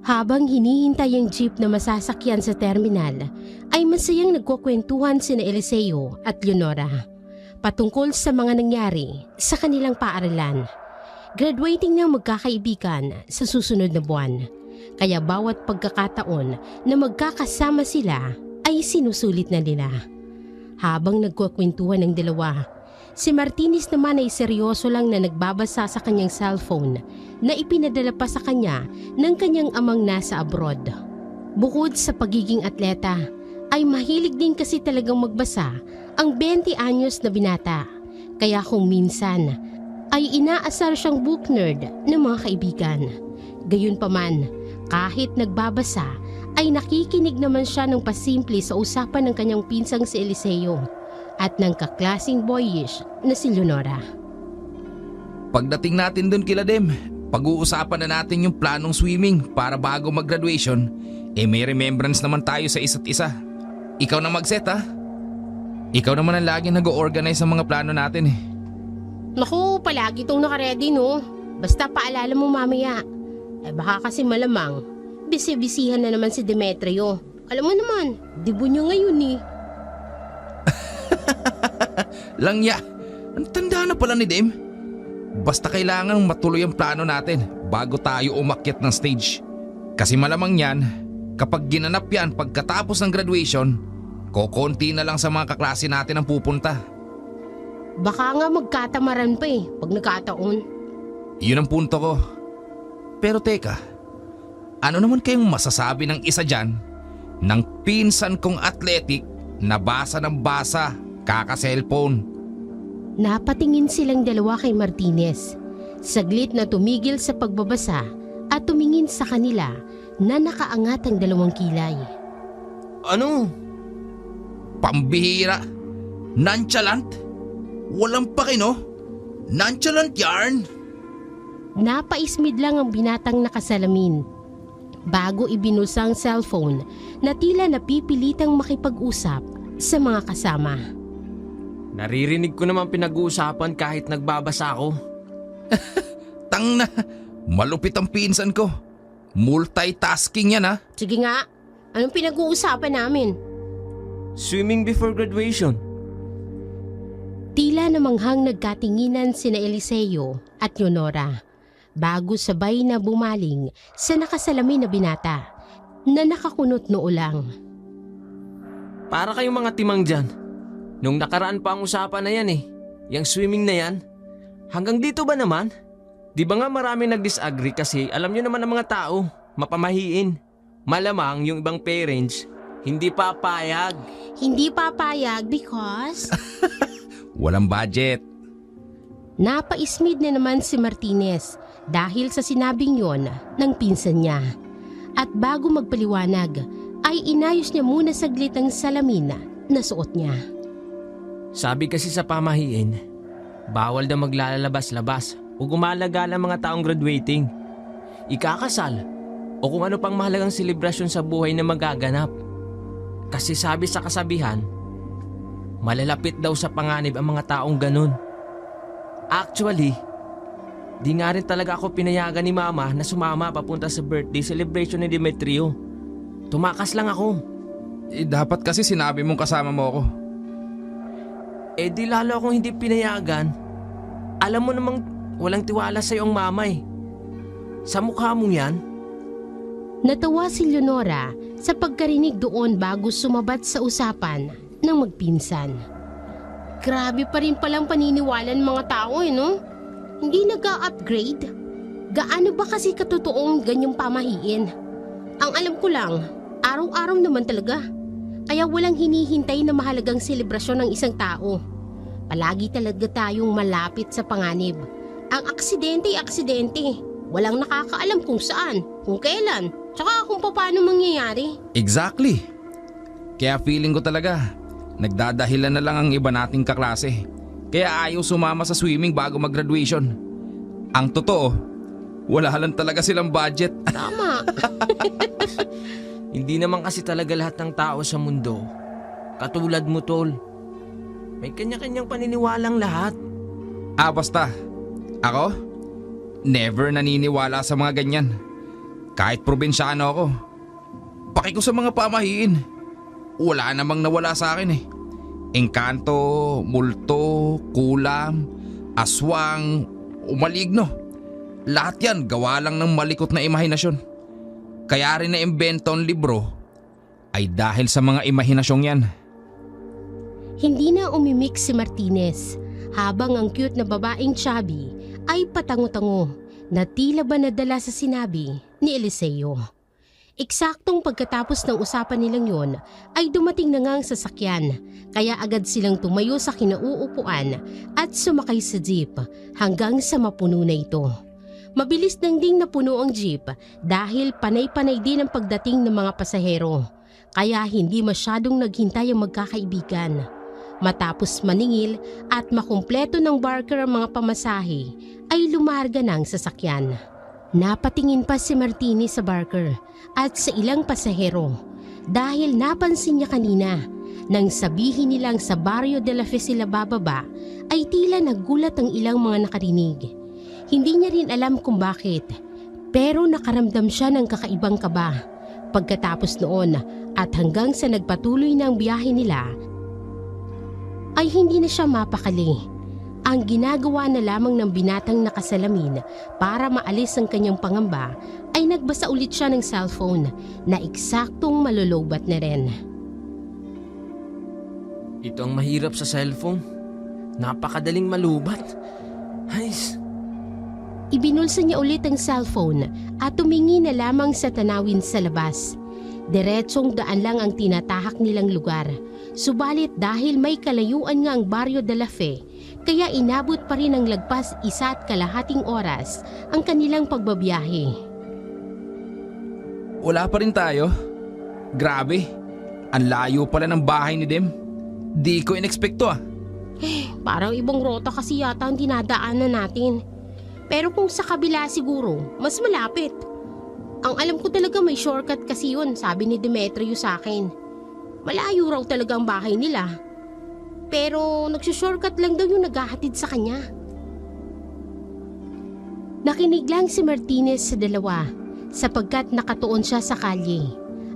Habang hinihintay ang jeep na masasakyan sa terminal, ay masayang nagkukwentuhan sina Eliseo at Leonora patungkol sa mga nangyari sa kanilang paaralan. Graduating ng magkakaibigan sa susunod na buwan, kaya bawat pagkakataon na magkakasama sila ay sinusulit na nila. Habang nagkukwentuhan ng dalawa, si Martinez naman ay seryoso lang na nagbabasa sa kanyang cellphone na ipinadala pa sa kanya ng kanyang amang nasa abroad. Bukod sa pagiging atleta, ay mahilig din kasi talagang magbasa ang 20 anyos na binata. Kaya kung minsan ay inaasar siyang book nerd ng mga kaibigan. Gayunpaman, kahit nagbabasa ay nakikinig naman siya ng pasimple sa usapan ng kanyang pinsang si Eliseo at ng kaklasing boyish na si Leonora. Pagdating natin dun kila Dem, pag-uusapan na natin yung planong swimming para bago mag-graduation, may remembrance naman tayo sa isa't isa. Ikaw na mag-set ha? Ikaw naman ang laging nag-organize ng mga plano natin . Naku, palagi itong nakaredy no. Basta paalala mo mamaya. Baka kasi malamang, bisi-bisihan na naman si Demetrio. Alam mo naman, dibo niya ngayon . Langya, ang tanda na pala ni Dem. Basta kailangan matuloy ang plano natin bago tayo umakyat ng stage. Kasi malamang yan, kapag ginanap yan pagkatapos ng graduation, kokonti na lang sa mga kaklase natin ang pupunta. Baka nga magkatamaran pa pag nagkataon. Yun ang punto ko. Pero teka, ano naman kayong masasabi ng isa dyan ng pinsan kong athletic na basa ng basa kaka-cellphone? Napatingin silang dalawa kay Martinez. Saglit na tumigil sa pagbabasa at tumingin sa kanila na nakaangat ang dalawang kilay. Ano? Pambihira. Nonchalant. Walang pakino. Nonchalant yarn. Napaismid lang ang binatang nakasalamin bago ibinusa ang cellphone na tila napipilitang makipag-usap sa mga kasama. Naririnig ko naman pinag-uusapan kahit nagbabasa ako. Tang na. Malupit ang pinsan ko. Multitasking yan ha. Sige nga, anong pinag-uusapan namin? Swimming before graduation. Tila namanghang nagkatinginan sina Eliseo at Leonora bago sabay na bumaling sa nakasalamin na binata na nakakunot noo lang. Para kayong mga timang dyan. Nung nakaraan pa ang usapan na yan Yang swimming na yan. Hanggang dito ba naman? Di ba nga maraming nag-disagree kasi alam nyo naman ang mga tao, mapamahiin. Malamang yung ibang parents, hindi papayag. Hindi papayag because... Walang budget. Napaismid na naman si Martinez dahil sa sinabing yon ng pinsan niya. At bago magpaliwanag, ay inayos niya muna saglit ang salamin na suot niya. Sabi kasi sa pamahiin, bawal na maglalabas-labas o gumalaga ng mga taong graduating, ikakasal o kung ano pang mahalagang selebrasyon sa buhay na magaganap. Kasi sabi sa kasabihan, malalapit daw sa panganib ang mga taong ganun. Actually, di nga rin talaga ako pinayagan ni Mama na sumama papunta sa birthday celebration ni Demetrio. Tumakas lang ako. Dapat kasi sinabi mong kasama mo ako. Di lalo akong hindi pinayagan. Alam mo namang walang tiwala sa'yo ang mama Sa mukha mo yan. Natawa si Leonora sa pagkarinig doon bago sumabat sa usapan ng magpinsan. Grabe pa rin palang paniniwala ng mga tao no? Hindi nag-a-upgrade. Gaano ba kasi katotoong ganyang pamahiin? Ang alam ko lang, araw-araw naman talaga. Kaya walang hinihintay na mahalagang selebrasyon ng isang tao. Palagi talaga tayong malapit sa panganib. Ang aksidente. Walang nakakaalam kung saan, kung kailan, tsaka kung paano mangyayari. Exactly. Kaya feeling ko talaga, nagdadahilan na lang ang iba nating kaklase. Kaya ayaw sumama sa swimming bago mag-graduation. Ang totoo, wala lang talaga silang budget. Tama. Hindi naman kasi talaga lahat ng tao sa mundo katulad mo, tol. May kanya-kanyang paniniwalang lahat. Basta. Ako? Never naniniwala sa mga ganyan. Kahit probinsyano ako, paki ko sa mga pamahiin. Wala namang nawala sa akin eh. Engkanto, multo, kulam, aswang, umaligno. Lahat yan gawa lang ng malikot na imahinasyon. Kaya rin na-imbento ang libro ay dahil sa mga imahinasyong yan. Hindi na umimik si Martinez habang ang cute na babaeng chubby ay patango-tango na tila ba nadala sa sinabi ni Eliseo. Eksaktong pagkatapos ng usapan nilang yon ay dumating na nga ang sasakyan, kaya agad silang tumayo sa kinauupuan at sumakay sa jeep hanggang sa mapuno na ito. Mabilis nang ding napuno ang jeep dahil panay-panay din ang pagdating ng mga pasahero, kaya hindi masyadong naghintay ang magkakaibigan. Matapos maningil at makumpleto ng barker ang mga pamasahe ay lumarga ng sasakyan. Napatingin pa si Martini sa barker at sa ilang pasahero dahil napansin niya kanina nang sabihin nilang sa Barrio de la Fe sila bababa ay tila nagulat ang ilang mga nakarinig. Hindi niya rin alam kung bakit, pero nakaramdam siya ng kakaibang kaba. Pagkatapos noon at hanggang sa nagpatuloy na ang biyahe nila ay hindi na siya mapakali. Ang ginagawa na lamang ng binatang nakasalamin para maalis ang kanyang pangamba ay nagbasa ulit siya ng cellphone na eksaktong malolobat na rin. Ito ang mahirap sa cellphone. Napakadaling malubat. Hays. Ibinulsa niya ulit ang cellphone at tumingi na lamang sa tanawin sa labas. Diretsong daan lang ang tinatahak nilang lugar. Subalit dahil may kalayuan nga ang Barrio de la Fe, kaya inabot pa rin ng lagpas 1.5 oras ang kanilang pagbabiyahe. Wala pa rin tayo. Grabe, ang layo pala ng bahay ni Dem. Di ko inekspekto ah. Parang ibang rota kasi yata ang dinadaanan natin. Pero kung sa kabila siguro, mas malapit. Ang alam ko talaga may shortcut kasi yun, sabi ni Demetrio sa akin. Malayo raw talaga ang bahay nila. Pero nagsushortcut lang daw yung naghahatid sa kanya. Nakinig lang si Martinez sa dalawa sapagkat nakatuon siya sa kalye.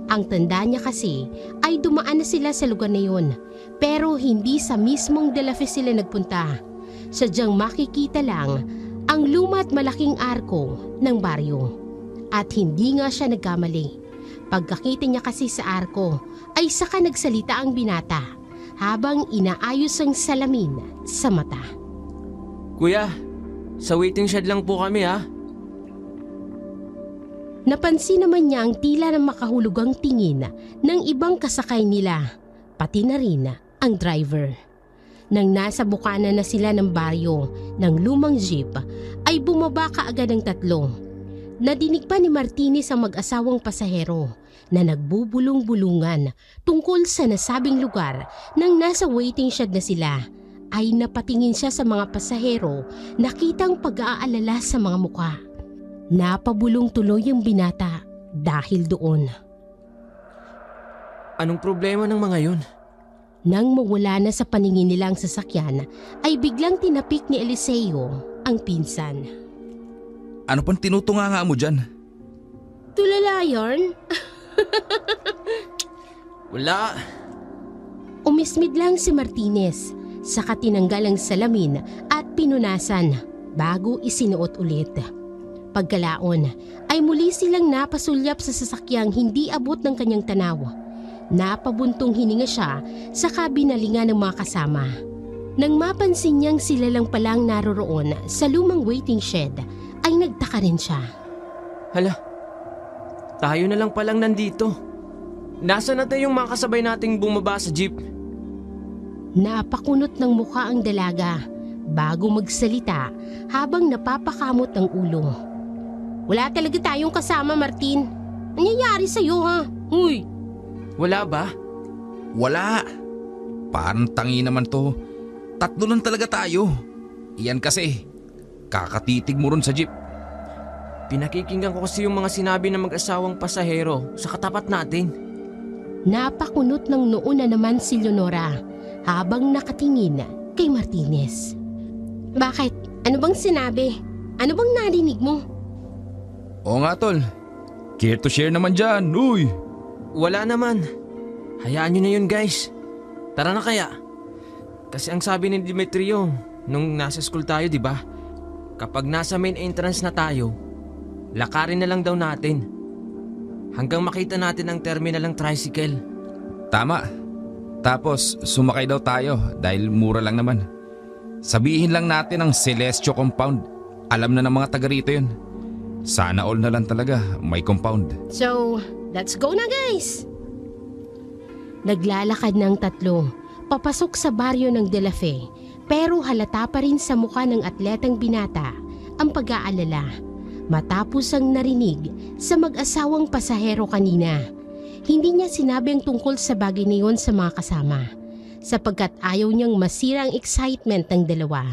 Ang tanda niya kasi ay dumaan na sila sa lugar na yun, pero hindi sa mismong De La Fe sila nagpunta. Sadyang makikita lang ang luma at malaking arko ng baryo. At hindi nga siya nagkamali. Pagkakita niya kasi sa arko ay saka nagsalita ang binata habang inaayos ang salamin sa mata. Kuya, sa waiting shed lang po kami ha. Napansin naman niya ang tila ng makahulugang tingin ng ibang kasakay nila, pati na rin ang driver. Nang nasa bukana na sila ng baryo ng lumang jeep ay bumaba kaagad ang tatlo. Nadinig pa ni Martinez ang mag-asawang pasahero na nagbubulong-bulungan tungkol sa nasabing lugar. Nang nasa waiting shed na sila ay napatingin siya sa mga pasahero, nakitang pag-aalala sa mga mukha. Napabulong tuloy ang binata dahil doon. Anong problema ng mga yun? Nang mawala na sa paningin nila ang sasakyan ay biglang tinapik ni Eliseo ang pinsan. Ano pang tinutunganga mo dyan? Tulala yarn? Wala. Umismid lang si Martinez, saka tinanggal ang salamin at pinunasan bago isinuot ulit. Pagkalaon ay muli silang napasulyap sa sasakyang hindi abot ng kanyang tanaw. Napabuntong hininga siya saka binalingan ng mga kasama. Nang mapansin niyang sila lang palang naroroon sa lumang waiting shed ay nagtaka rin siya. Hala, tayo na lang palang nandito. Nasaan na yung mga kasabay nating bumaba sa jeep? Napakunot ng mukha ang dalaga bago magsalita habang napapakamot ang ulo. Wala talaga tayong kasama, Martin. Nangyayari sa'yo ha? Uy! Wala ba? Wala. Parang tangi naman to. Tatlo lang talaga tayo. Iyan kasi, kakatitig mo ron sa jeep. Pinakikinggan ko kasi yung mga sinabi ng mag-asawang pasahero sa katapat natin. Napakunot ng noo na naman si Leonora habang nakatingin kay Martinez. Bakit? Ano bang sinabi? Ano bang narinig mo? Oo nga tol, Care to share naman dyan, uy! Wala naman. Hayaan nyo na yun guys. Tara na kaya. Kasi ang sabi ni Demetrio, nung nasa school tayo, di ba? Kapag nasa main entrance na tayo, lakarin na lang daw natin. Hanggang makita natin ang terminal ng tricycle. Tama. Tapos sumakay daw tayo dahil mura lang naman. Sabihin lang natin ang Celestio Compound. Alam na ng mga taga rito yun. Sana all na lang talaga may compound. So, let's go na guys! Naglalakad ng tatlo, papasok sa baryo ng De La Fe, pero halata pa rin sa mukha ng atletang binata ang pag-aalala matapos ang narinig sa mag-asawang pasahero kanina. Hindi niya sinabi ang tungkol sa bagay na yun sa mga kasama sapagkat ayaw niyang masira ang excitement ng dalawa.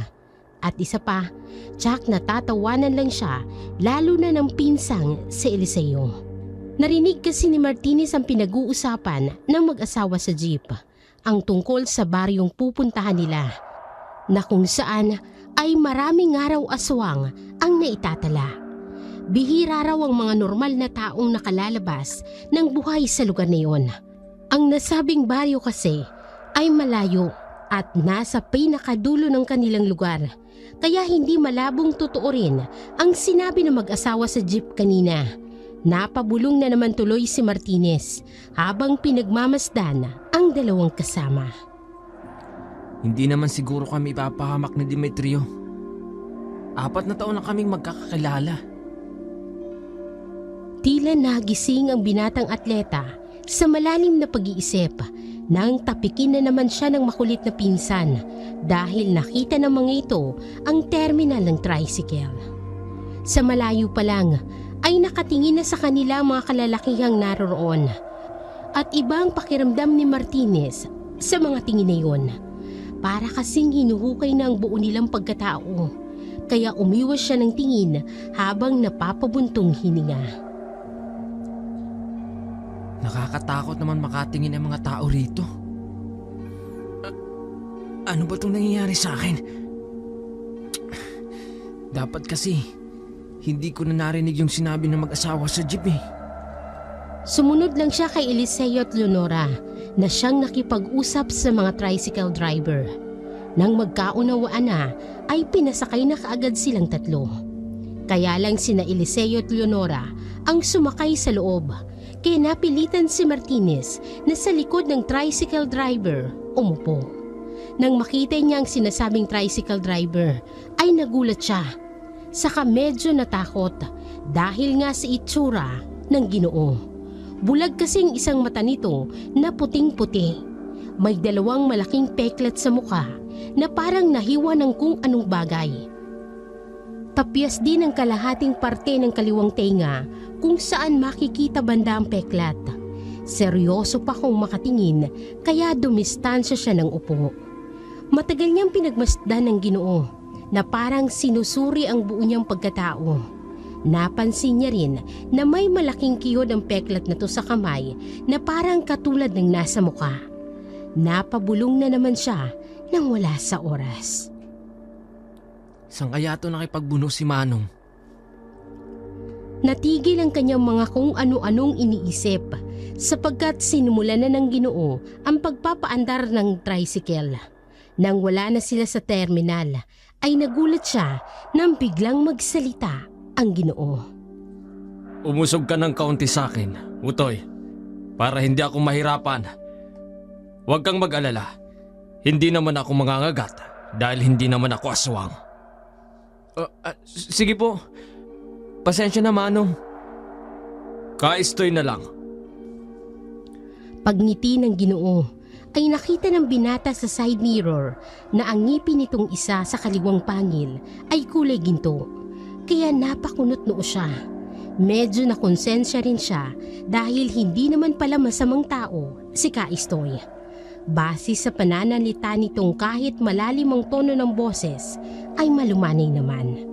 At isa pa, tsak natatawanan lang siya lalo na ng pinsang si Eliseo. Narinig kasi ni Martinez ang pinag-uusapan ng mag-asawa sa jeep, ang tungkol sa baryong pupuntahan nila, na kung saan ay maraming araw aswang ang naitatala. Bihira raw ang mga normal na taong nakalalabas ng buhay sa lugar na iyon. Ang nasabing baryo kasi ay malayo at nasa pinakadulo ng kanilang lugar, kaya hindi malabong totoo rin ang sinabi ng mag-asawa sa jeep kanina. Napabulong na naman tuloy si Martinez habang pinagmamasdan ang dalawang kasama. Hindi naman siguro kami ipapahamak ni Demetrio. 4 na taon na kaming magkakakilala. Tila nagising ang binatang atleta sa malalim na pag-iisip nang tapikin na naman siya ng makulit na pinsan dahil nakita ng mga ito ang terminal ng tricycle. Sa malayo pa lang ay nakatingin na sa kanila mga kalalakihang naroroon. At ibang pakiramdam ni Martinez sa mga tingin na yun. Para kasing hinuhukay na ang buo nilang pagkatao. Kaya umiwas siya ng tingin habang napapabuntong hininga. Nakakatakot naman makatingin ang mga tao rito. Ano ba itong nangyayari sa akin? Dapat kasi hindi ko na narinig yung sinabi ng mag-asawa sa jeep eh. Sumunod lang siya kay Eliseo at Leonora na siyang nakipag-usap sa mga tricycle driver. Nang magkaunawaan na ay pinasakay na kaagad silang tatlo. Kaya lang sina Eliseo at Leonora ang sumakay sa loob, kaya napilitan si Martinez na sa likod ng tricycle driver umupo. Nang makita niya ang sinasabing tricycle driver ay nagulat siya. Saka medyo natakot dahil nga sa itsura ng Ginoo. Bulag kasing isang mata nito na puting-puti. May 2 malaking peklat sa mukha na parang nahiwa ng kung anong bagay. Tapyas din ang kalahating parte ng kaliwang tenga kung saan makikita banda ang peklat. Seryoso pa kung makatingin kaya dumistansya siya ng upo. Matagal niyang pinagmasdan ng Ginoo na parang sinusuri ang buo niyang pagkatao. Napansin niya rin na may malaking kiyod ang peklat na to sa kamay na parang katulad ng nasa mukha. Napabulong na naman siya nang wala sa oras. Saan kaya ito nakipagbuno si Manong? Natigil ang kanyang mga kung ano-anong iniisip sapagkat sinumulan na ng Ginoo ang pagpapaandar ng tricycle. Nang wala na sila sa terminal, ay nagulat siya nang biglang magsalita ang Ginoo. Umusog ka ng kaunti sa akin, Utoy, para hindi ako mahirapan. Huwag kang mag-alala. Hindi naman ako mangangagat dahil hindi naman ako aswang. Sige po. Pasensya na, Manong. Kaistoy na lang. Pagngiti ng Ginoo ay nakita ng binata sa side mirror na ang ngipin nitong isa sa kaliwang pangil ay kulay ginto. Kaya napakunot noo siya. Medyo nakonsensya rin siya dahil hindi naman pala masamang tao si Kaistoy. Base sa pananalita nitong kahit malalim ang tono ng boses ay malumanay naman.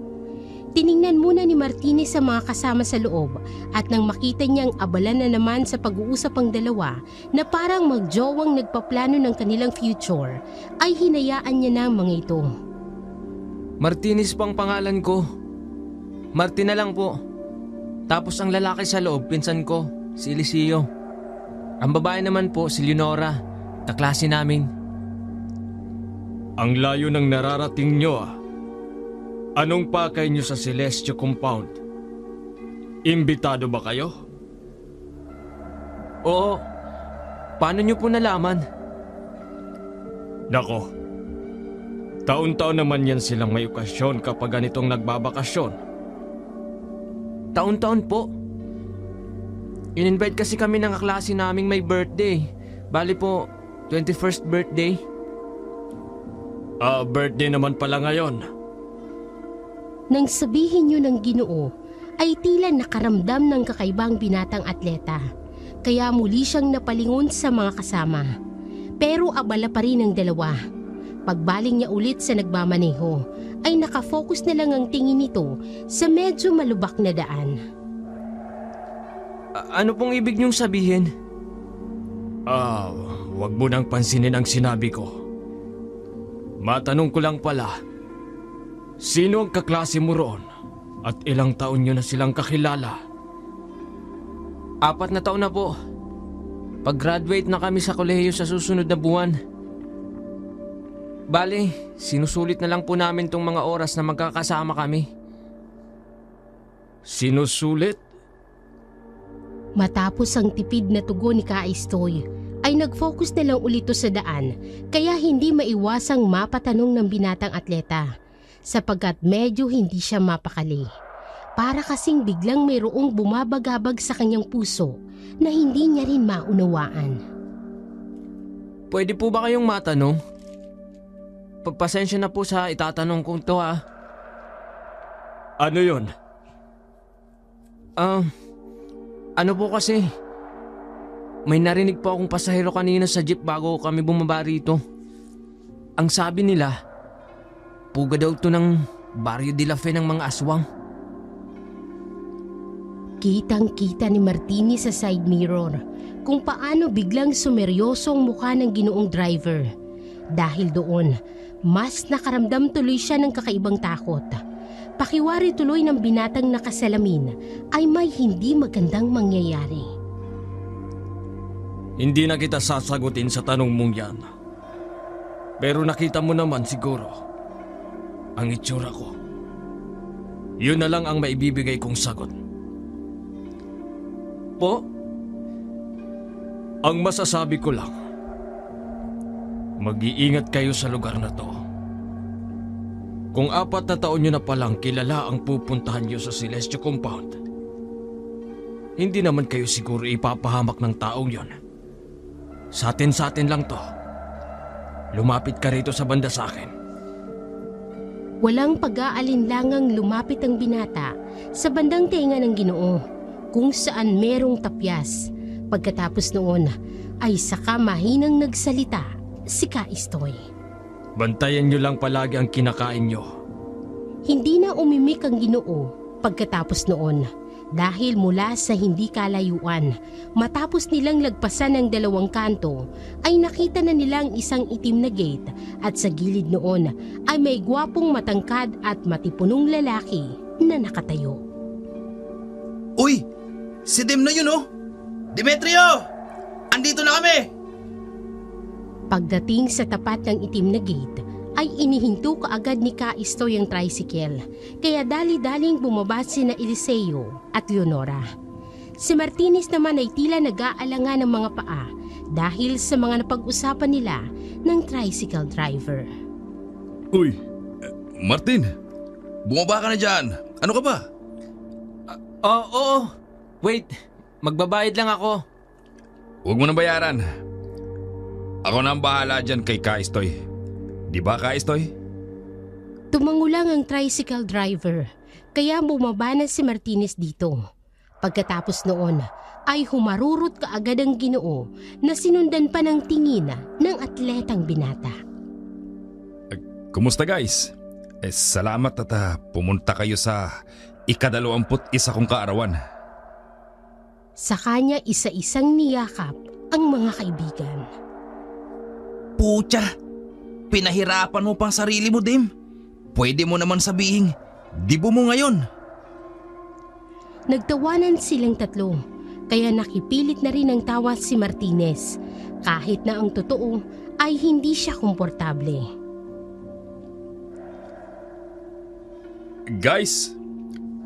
Tiningnan muna ni Martinez sa mga kasama sa loob at nang makita niyang abala na naman sa pag-uusap ang dalawa na parang magjowang nagpaplano ng kanilang future, ay hinayaan niya na ang mga ito. Martinez pang pangalan ko. Martin na lang po. Tapos ang lalaki sa loob, pinsan ko, si Eliseo. Ang babae naman po, si Leonora, kaklase namin. Ang layo ng nararating nyo ah. Anong pakay nyo sa Celestial Compound? Imbitado ba kayo? Oo, paano nyo po nalaman? Nako, taon-taon naman yan silang may okasyon kapag ganitong nagbabakasyon. Taon-taon po. In-invite kasi kami ng kaklase naming may birthday. Bali po, 21st birthday. Birthday naman pala ngayon. Nang sabihin niyo ng Ginoo, ay tila nakaramdam ng kakaibang binatang atleta. Kaya muli siyang napalingon sa mga kasama. Pero abala pa rin ang dalawa. Pagbaling niya ulit sa nagmamaneho, ay nakafocus na lang ang tingin nito sa medyo malubak na daan. Ano pong ibig niyong sabihin? Wag mo nang pansinin ang sinabi ko. Matanong ko lang pala, sino ang kaklase mo roon at ilang taon nyo na silang kakilala? 4 na taon na po. Pag-graduate na kami sa kolehiyo sa susunod na buwan. Bale, sinusulit na lang po namin tong mga oras na magkakasama kami. Sinusulit? Matapos ang tipid na tugon ni Kaistoy, ay nag-focus na lang ulito sa daan kaya hindi maiwasang mapatanong ng binatang atleta sapagkat medyo hindi siya mapakali. Para kasing biglang mayroong bumabagabag sa kanyang puso na hindi niya rin maunawaan. Pwede po ba kayong matanong? Pagpasensya na po sa itatanong kong to ha. Ano yon? Ano po kasi? May narinig po akong pasahero kanina sa jeep bago kami bumaba rito. Ang sabi nila, puga daw to ng Barrio de la Fe ng mga aswang. Kitang-kita ni Martini sa side mirror kung paano biglang sumeryoso ang mukha ng ginoong driver. Dahil doon, mas nakaramdam tuloy siya ng kakaibang takot. Pakiwari tuloy ng binatang nakasalamin ay may hindi magandang mangyayari. Hindi na kita sasagutin sa tanong mong yan. Pero nakita mo naman siguro ang itsura ko. Yun na lang ang maibibigay kong sagot. Po? Ang masasabi ko lang, mag-iingat kayo sa lugar na to. Kung 4 na taon nyo na palang kilala ang pupuntahan nyo sa Celestial Compound, hindi naman kayo siguro ipapahamak ng taong yon. Sa atin lang to. Lumapit ka rito sa banda sa akin. Walang pag-aalinlangang lumapit ang binata sa bandang tenga ng Ginoo kung saan merong tapyas. Pagkatapos noon ay saka mahinang nagsalita si Kaistoy. Bantayan nyo lang palagi ang kinakain nyo. Hindi na umimik ang Ginoo pagkatapos noon dahil mula sa hindi kalayuan matapos nilang lagpasan ang 2 kanto ay nakita na nilang isang itim na gate at sa gilid noon ay may gwapong matangkad at matipunong lalaki na nakatayo. Uy! Si Dem na yun oh! Demetrio! Andito na kami! Pagdating sa tapat ng itim na gate ay inihinto kaagad ni Kaistoy ang tricycle kaya dali-daling bumaba sina Eliseo at Leonora. Si Martinez naman ay tila nag-aalangan ng mga paa dahil sa mga napag-usapan nila ng tricycle driver. Uy! Martin! Bumaba ka na dyan! Ano ka ba? Oo. Wait, magbabayad lang ako. Huwag mo nang bayaran. Ako na ang bahala dyan kay Kaistoy. Di ba, Kaistoy? Tumango lang ang tricycle driver kaya bumaba na si Martinez dito. Pagkatapos noon ay humarurot kaagad ang Ginoo na sinundan pa ng tingin ng atletang binata. Kumusta guys? Salamat at pumunta kayo sa 21 kong kaarawan. Sa kanya isa-isang niyakap ang mga kaibigan. Pucha! Pinahirapan mo pang sarili mo, Dem. Pwede mo naman sabihin, dibo mo ngayon. Nagtawanan silang tatlo, kaya nakipilit na rin ng tawa si Martinez, kahit na ang totoo ay hindi siya komportable. Guys,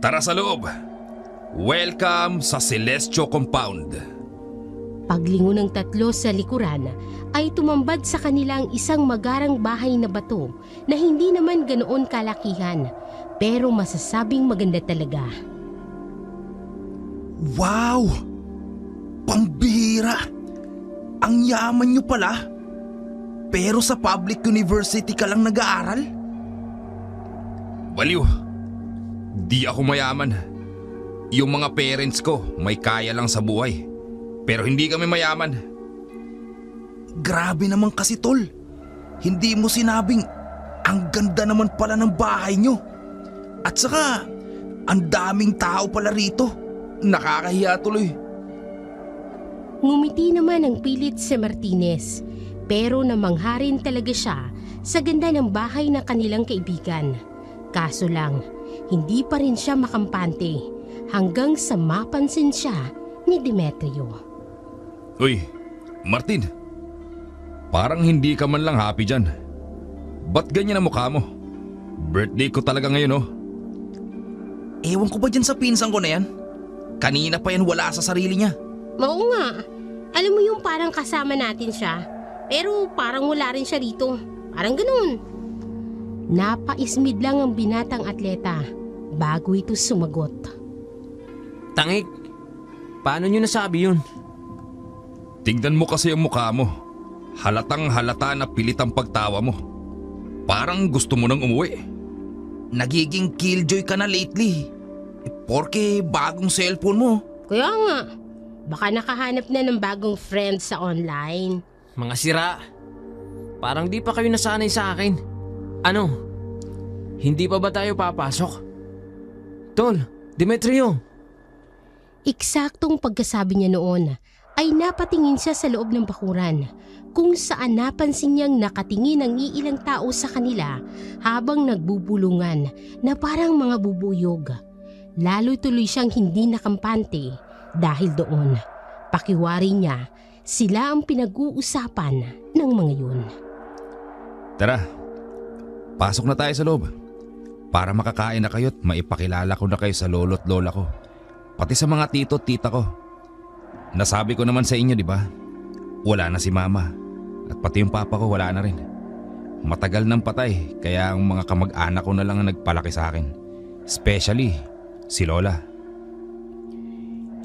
tara sa loob. Welcome sa Celestial Compound. Paglingon ng tatlo sa likuran ay tumambad sa kanilang isang magarang bahay na bato na hindi naman ganoon kalakihan, pero masasabing maganda talaga. Wow! Pambihira! Ang yaman nyo pala. Pero sa public university ka lang nag-aaral? Baliw. Di ako mayaman. Yung mga parents ko may kaya lang sa buhay. Pero hindi kami mayaman. Grabe naman kasi tol. Hindi mo sinabing ang ganda naman pala ng bahay nyo. At saka, ang daming tao pala rito. Nakakahiya tuloy. Ngumiti naman ang pilit si Martinez, pero namangharin talaga siya sa ganda ng bahay ng kanilang kaibigan. Kaso lang, hindi pa rin siya makampante hanggang sa mapansin siya ni Demetrio. Uy, Martin. Parang hindi ka man lang happy dyan. Ba't ganyan ang mukha mo? Birthday ko talaga ngayon, oh. Ewan ko ba dyan sa pinsan ko na yan? Kanina pa yan wala sa sarili niya. Oo nga. Alam mo yung parang kasama natin siya, pero parang wala rin siya rito. Parang ganun. Napaismid lang ang binatang atleta bago ito sumagot. Tangik, paano nyo nasabi yun? Tignan mo kasi ang mukha mo. Halatang halata na pilit ang pagtawa mo. Parang gusto mo nang umuwi. Nagiging killjoy ka na lately. Porke bagong cellphone mo. Kaya nga, baka nakahanap na ng bagong friend sa online. Mga sira. Parang di pa kayo nasanay sa akin. Ano? Hindi pa ba tayo papasok? Tol, Demetrio. Eksaktong pagkasabi niya noon ay napatingin siya sa loob ng bakuran, kung saan napansin niyang nakatingin ang iilang tao sa kanila habang nagbubulungan na parang mga bubuyog. Lalo tuloy siyang hindi nakampante dahil doon. Pakiwari niya, sila ang pinag-uusapan ng mga yun. Tara, pasok na tayo sa loob. Para makakain na kayo at maipakilala ko na kayo sa lolo't lola ko. Pati sa mga tito at tita ko. Nasabi ko naman sa inyo, di ba? Wala na si mama. At pati yung papa ko wala na rin. Matagal nang patay, kaya ang mga kamag-anak ko na lang ang nagpalaki sa akin. Especially si Lola.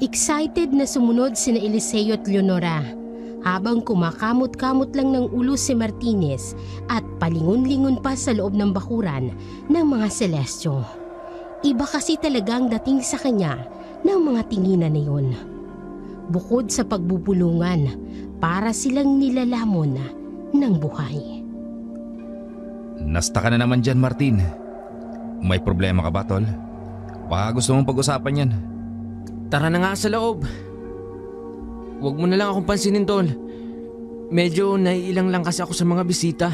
Excited na sumunod sina Eliseo at Leonora habang kumakamot-kamot lang ng ulo si Martinez at palingon-lingon pa sa loob ng bakuran ng mga Celestio. Iba kasi talagang dating sa kanya ng mga tinginan na yun. Bukod sa pagbubulungan, para silang nilalamon ng buhay. Nasta ka na naman dyan, Martin. May problema ka ba, tol? Baka gusto mong pag-usapan yan. Tara na nga sa loob. Huwag mo na lang akong pansinin, Tol. Medyo naiilang lang kasi ako sa mga bisita.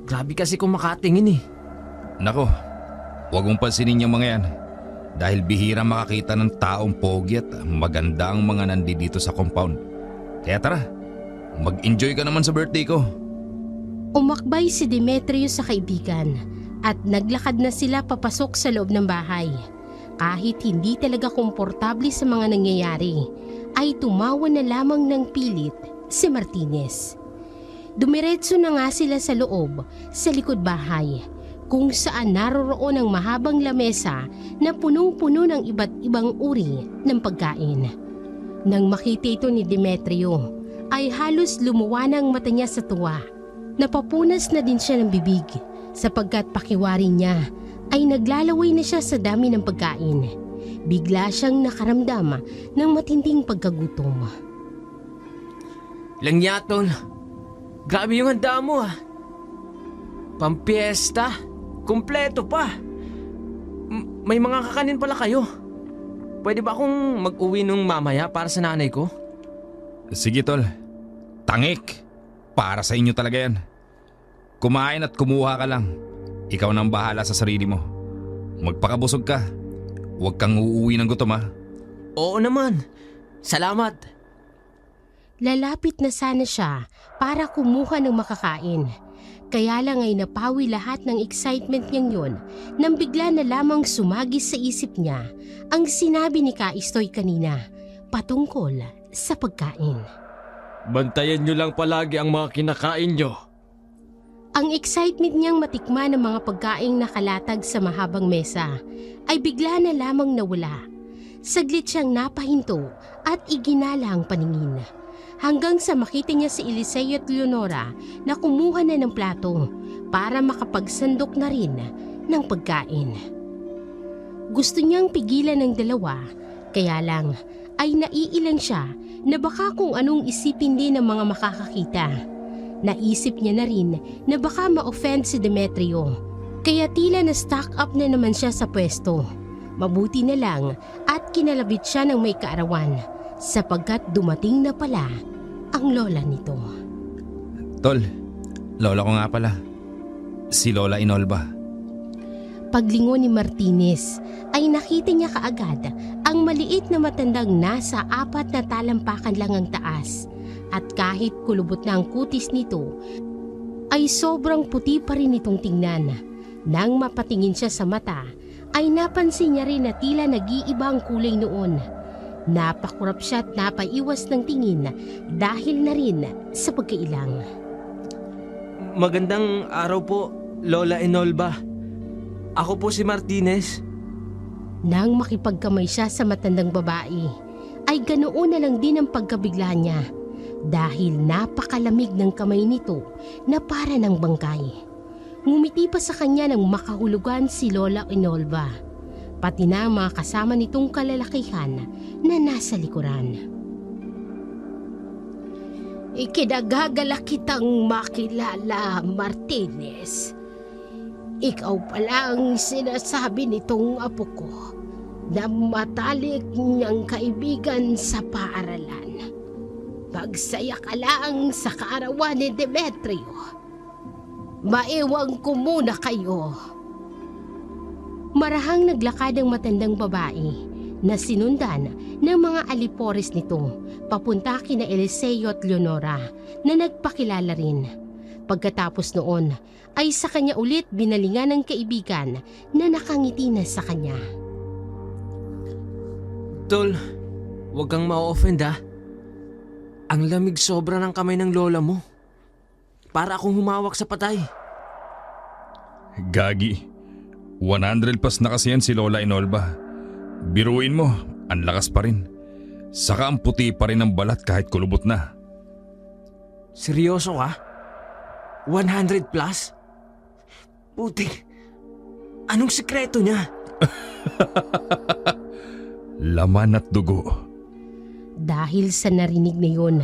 Grabe kasi kung makatingin eh. Nako, huwag mong pansinin yung mga yan. Dahil bihira makakita ng taong pogi at maganda ang mga nandito sa compound. Kaya tara, mag-enjoy ka naman sa birthday ko. Umakbay si Demetrio sa kaibigan at naglakad na sila papasok sa loob ng bahay. Kahit hindi talaga komportable sa mga nangyayari, ay tumawa na lamang ng pilit si Martinez. Dumiretso na nga sila sa loob, sa likod bahay, kung saan naroroon ang mahabang lamesa na punong-puno ng iba't ibang uri ng pagkain. Nang makita ito ni Demetrio, ay halos lumuwa ng mata niya sa tuwa. Napapunas na din siya ng bibig sapagkat pakiwari niya ay naglalaway na siya sa dami ng pagkain. Bigla siyang nakaramdam ng matinding pagkagutom. Langyatol, grabe yung handa mo ah. Pampiesta, kumpleto pa. May mga kakanin pala kayo. Pwede ba akong mag-uwi nung mamaya para sa nanay ko? Sige tol, tangik. Para sa inyo talaga yan. Kumain at kumuha ka lang. Ikaw nang bahala sa sarili mo. Magpakabusog ka. huwag kang uuwi ng gutom ha. Oo naman. Salamat. Lalapit na sana siya para kumuha ng makakain. Kaya lang ay napawi lahat ng excitement niyang yun nang bigla na lamang sumagis sa isip niya ang sinabi ni Kaistoy kanina patungkol sa pagkain. Bantayan nyo lang palagi ang mga kinakain nyo. Ang excitement niyang matikman ng mga pagkaing nakalatag sa mahabang mesa ay bigla na lamang nawala. Saglit siyang napahinto at iginala ang paningin. Hanggang sa makita niya si Eliseo at Leonora na kumuha na ng plato para makapagsandok na rin ng pagkain. Gusto niyang pigilan ng dalawa, kaya lang ay naiilang siya na baka kung anong isipin din ng mga makakakita. Naisip niya na rin na baka ma-offend si Demetrio, kaya tila na stock up na naman siya sa pwesto. Mabuti na lang at kinalabit siya ng may kaarawan sapagkat dumating na pala ang lola nito. Tol, lola ko nga pala. Si Lola Inolba. Paglingon ni Martinez ay nakita niya kaagad ang maliit na matandang nasa 4 na talampakan lang ang taas. At kahit kulubot na ang kutis nito, ay sobrang puti pa rin itong tingnan. Nang mapatingin siya sa mata, ay napansin niya rin na tila nag-iiba ang kulay noon. Napakurap siya at napaiwas ng tingin dahil na rin sa pagkailang. Magandang araw po, Lola Enolba. Ako po si Martinez. Nang makipagkamay siya sa matandang babae, ay ganoon na lang din ang pagkabigla niya. Dahil napakalamig ng kamay nito na para ng bangkay. Ngumiti pa sa kanya nang makahulugan si Lola Enolba, pati na ang mga kasama nitong kalalakihan na nasa likuran. Ikinagagala kitang makilala, Martinez. Ikaw pala ang sinasabi nitong apo ko na matalik niyang kaibigan sa paaralan. Magsaya ka lang sa kaarawan ni Demetrio. Maiwang ko muna kayo. Marahang naglakad ang matandang babae na sinundan ng mga alipores nito papunta kina Eliseo at Leonora na nagpakilala rin. Pagkatapos noon ay sa kanya ulit binalingan ng kaibigan na nakangiti na sa kanya. Tol, huwag kang ma-offend ha. Ang lamig sobra ng kamay ng lola mo. Para akong humawak sa patay. Gagi, 100 plus na kasi yan si Lola Inolba. Biruin mo, ang lakas pa rin. Saka ang puti pa rin ng balat kahit kulubot na. Seryoso ka? 100 plus? Putik, anong sekreto niya? Laman at dugo. Dahil sa narinig na yun,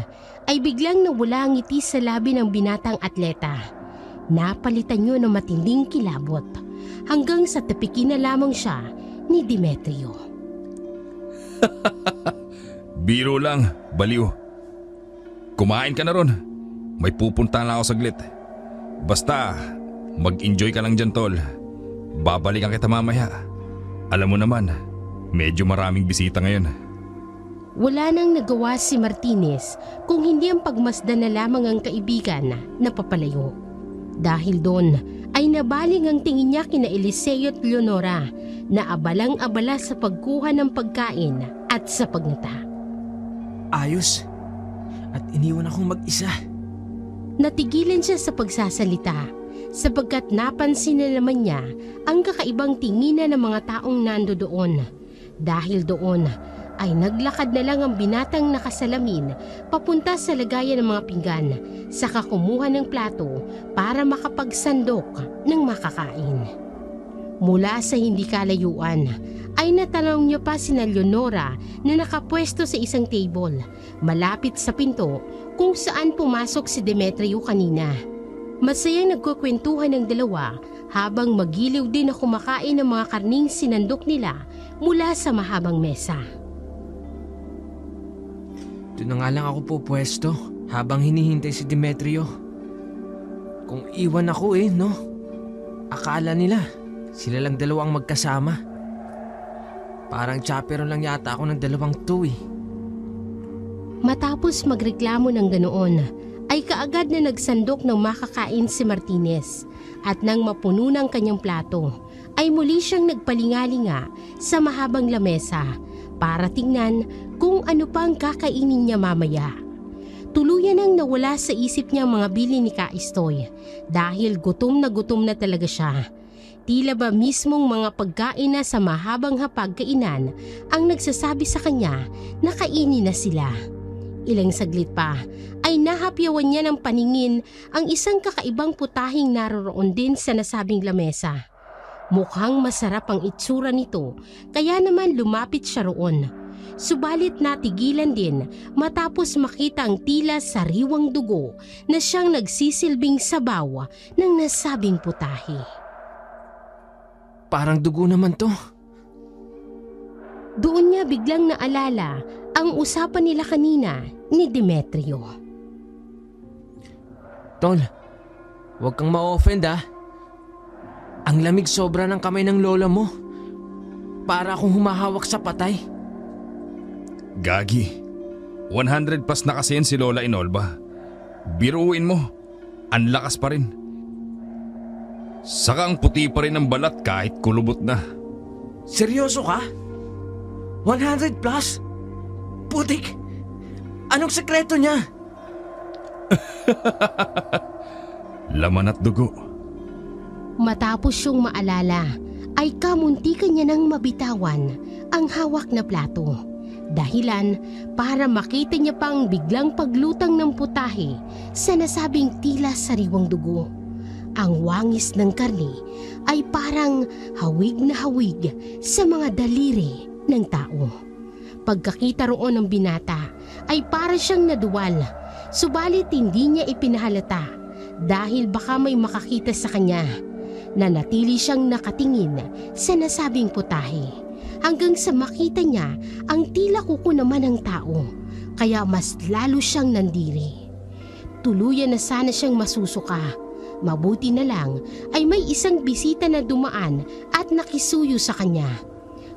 ay biglang nawala ang ngiti sa labi ng binatang atleta. Napalitan yun ng matinding kilabot hanggang sa tapikin na lamang siya ni Demetrio. Biro lang, baliw. Kumain ka na ron. May pupunta na ako saglit. Basta, mag-enjoy ka lang dyan, tol. Babalikan kita mamaya. Alam mo naman, medyo maraming bisita ngayon. Wala nang nagawa si Martinez kung hindi ang pagmasdan na lamang ang kaibigan na papalayo. Dahil doon ay nabaling ang tingin niya kina Eliseo at Leonora na abalang-abala sa pagkuha ng pagkain at sa pagnata. Ayos. At iniwan akong mag-isa. Natigilan siya sa pagsasalita sapagkat napansin na naman niya ang kakaibang tinginan ng mga taong nando doon. Dahil doon ay naglakad na lang ang binatang nakasalamin papunta sa lagayan ng mga pinggan, saka kumuha ng plato para makapagsandok ng makakain. Mula sa hindi kalayuan ay natanong niya pa sina Leonora na nakapwesto sa isang table malapit sa pinto kung saan pumasok si Demetrio kanina. Masayang nagkukwentuhan ng dalawa habang magiliw din na kumakain ng mga karning sinandok nila mula sa mahabang mesa. Doon na nga lang ako pupwesto habang hinihintay si Demetrio. Kung iwan ako no? Akala nila sila lang dalawang magkasama. Parang chaperon lang yata ako ng 2 eh. Matapos magreklamo ng ganoon, ay kaagad na nagsandok ng makakain si Martinez at nang mapuno ng kanyang plato, ay muli siyang nagpalingalinga sa mahabang lamesa para tingnan kung ano pang kakainin niya mamaya. Tuluyan nang nawala sa isip niya ang mga bili ni Kaistoy dahil gutom na talaga siya. Tila ba mismong mga pagkain na sa mahabang hapagkainan ang nagsasabi sa kanya na kainin na sila. Ilang saglit pa ay nahapyawan niya ng paningin ang isang kakaibang putahing naroroon din sa nasabing lamesa. Mukhang masarap ang itsura nito kaya naman lumapit siya roon. Subalit natigilan din matapos makita ang tila sariwang dugo na siyang nagsisilbing sabaw ng nasabing putahe. Parang dugo naman to. Doon niya biglang naalala ang usapan nila kanina ni Demetrio. Tol, huwag kang ma-offend ah. Ang lamig sobra ng kamay ng lola mo. Para akong humahawak sa patay. Gagi, 100 plus na kasi yan si Lola Inolba. Biruin mo, ang lakas pa rin. Saka ang puti pa rin ng balat kahit kulubot na. Seryoso ka? 100 plus? Putik! Anong sekreto niya? Laman at dugo. Matapos siyang maalala, ay kamuntikan niya nang mabitawan ang hawak na plato. Dahilan para makita niya pang biglang paglutang ng putahe sa nasabing tila sariwang dugo. Ang wangis ng karne ay parang hawig na hawig sa mga daliri ng tao. Pagkakita roon ng binata ay para siyang naduwal, subalit hindi niya ipinahalata dahil baka may makakita sa kanya. Nanatili siyang nakatingin sa nasabing putahe hanggang sa makita niya ang tila kuko naman ng tao, kaya mas lalo siyang nandiri. Tuluyan na sana siyang masusuka. Mabuti na lang ay may isang bisita na dumaan at nakisuyo sa kanya.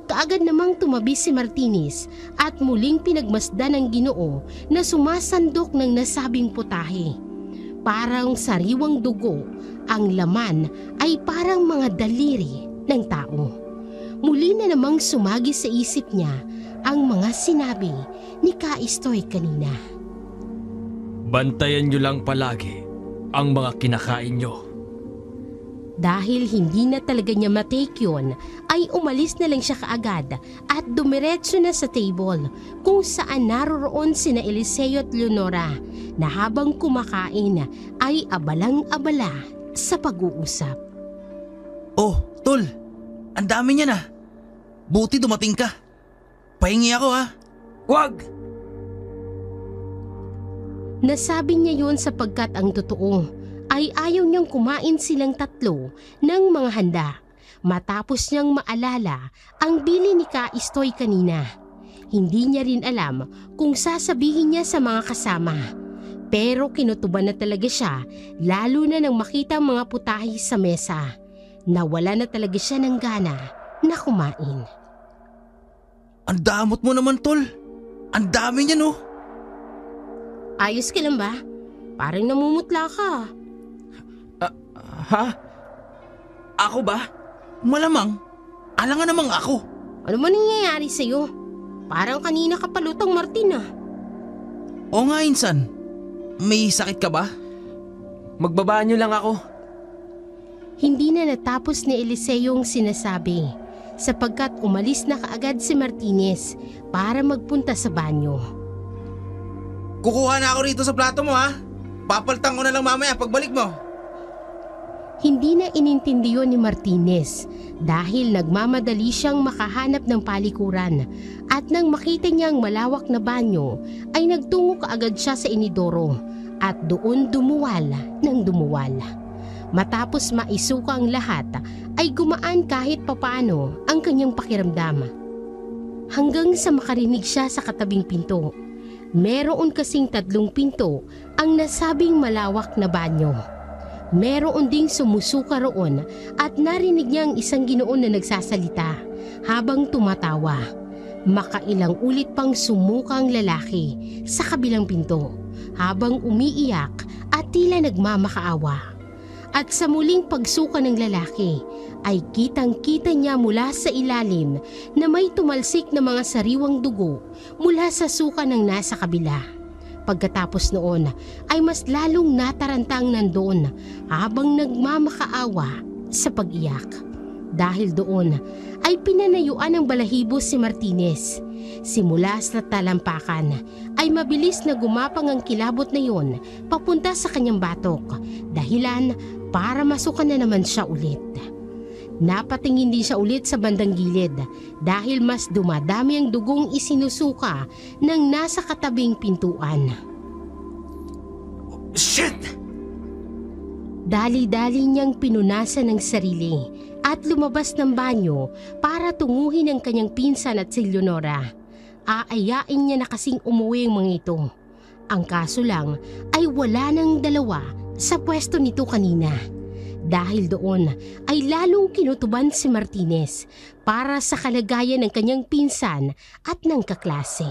Kaagad namang tumabi si Martinez at muling pinagmasdan ng Ginoo na sumasandok ng nasabing putahe. Parang sariwang dugo, ang laman ay parang mga daliri ng tao. Muli na namang sumagi sa isip niya ang mga sinabi ni Kaistoy kanina. Bantayan nyo lang palagi ang mga kinakain nyo. Dahil hindi na talaga niya matake yun, ay umalis na lang siya kaagad at dumiretso na sa table kung saan naroroon sina Eliseo at Leonora na habang kumakain ay abalang-abala sa pag-uusap. Oh, tol, ang dami niya na. Buti dumating ka. Pahingi ako ha. Wag! Nasabi niya yun sapagkat ang totoo ay ayaw niyang kumain silang tatlo ng mga handa matapos niyang maalala ang bili ni Kaistoy kanina. Hindi niya rin alam kung sasabihin niya sa mga kasama. Pero kinutuban na talaga siya lalo na nang makita ang mga putahe sa mesa. Nawala na talaga siya ng gana na kumain. Ang damot mo naman, tol. Ang dami niya, no? Ayos ka lang ba? Parang namumutla ka. Ha? Ako ba? Malamang. Alangan namang ako. Ano man nangyayari sa'yo? Parang kanina ka palutang Martin ah. O nga, insan. May sakit ka ba? Magbabanyo lang ako. Hindi na natapos ni Eliseo yung sinasabi sapagkat umalis na kaagad si Martinez para magpunta sa banyo. Kukuha na ako rito sa plato mo ha. Papaltang ko na lang mamaya pagbalik mo. Hindi na inintindi yun ni Martinez dahil nagmamadali siyang makahanap ng palikuran at nang makita niyang malawak na banyo ay nagtungo kaagad siya sa inidoro at doon dumuwal ng dumuwal. Matapos maisuka ang lahat ay gumaan kahit papaano ang kanyang pakiramdam. Hanggang sa makarinig siya sa katabing pinto. Meron kasing 3 pinto ang nasabing malawak na banyo. Meron ding sumusuka roon at narinig niya ang isang Ginoon na nagsasalita habang tumatawa. Makailang ulit pang sumuka ang lalaki sa kabilang pinto habang umiiyak at tila nagmamakaawa. At sa muling pagsuka ng lalaki ay kitang-kita niya mula sa ilalim na may tumalsik na mga sariwang dugo mula sa suka ng nasa kabila. Pagkatapos noon ay mas lalong natarantang nandoon habang nagmamakaawa sa pag-iyak. Dahil doon ay pinanayuan ng balahibo si Martinez. Simula sa talampakan ay mabilis na gumapang ang kilabot na yon papunta sa kanyang batok, dahilan para masukan na naman siya ulit. Napatingin din siya ulit sa bandang gilid dahil mas dumadami ang dugong isinusuka ng nasa katabing pintuan. Shit! Dali-dali niyang pinunasan ng sarili at lumabas ng banyo para tunguhin ang kanyang pinsan at si Leonora. Aayain niya na kasing umuwi ang mga ito. Ang kaso lang ay wala nang dalawa sa pwesto nito kanina. Dahil doon ay lalong kinutuban si Martinez para sa kalagayan ng kanyang pinsan at ng kaklase.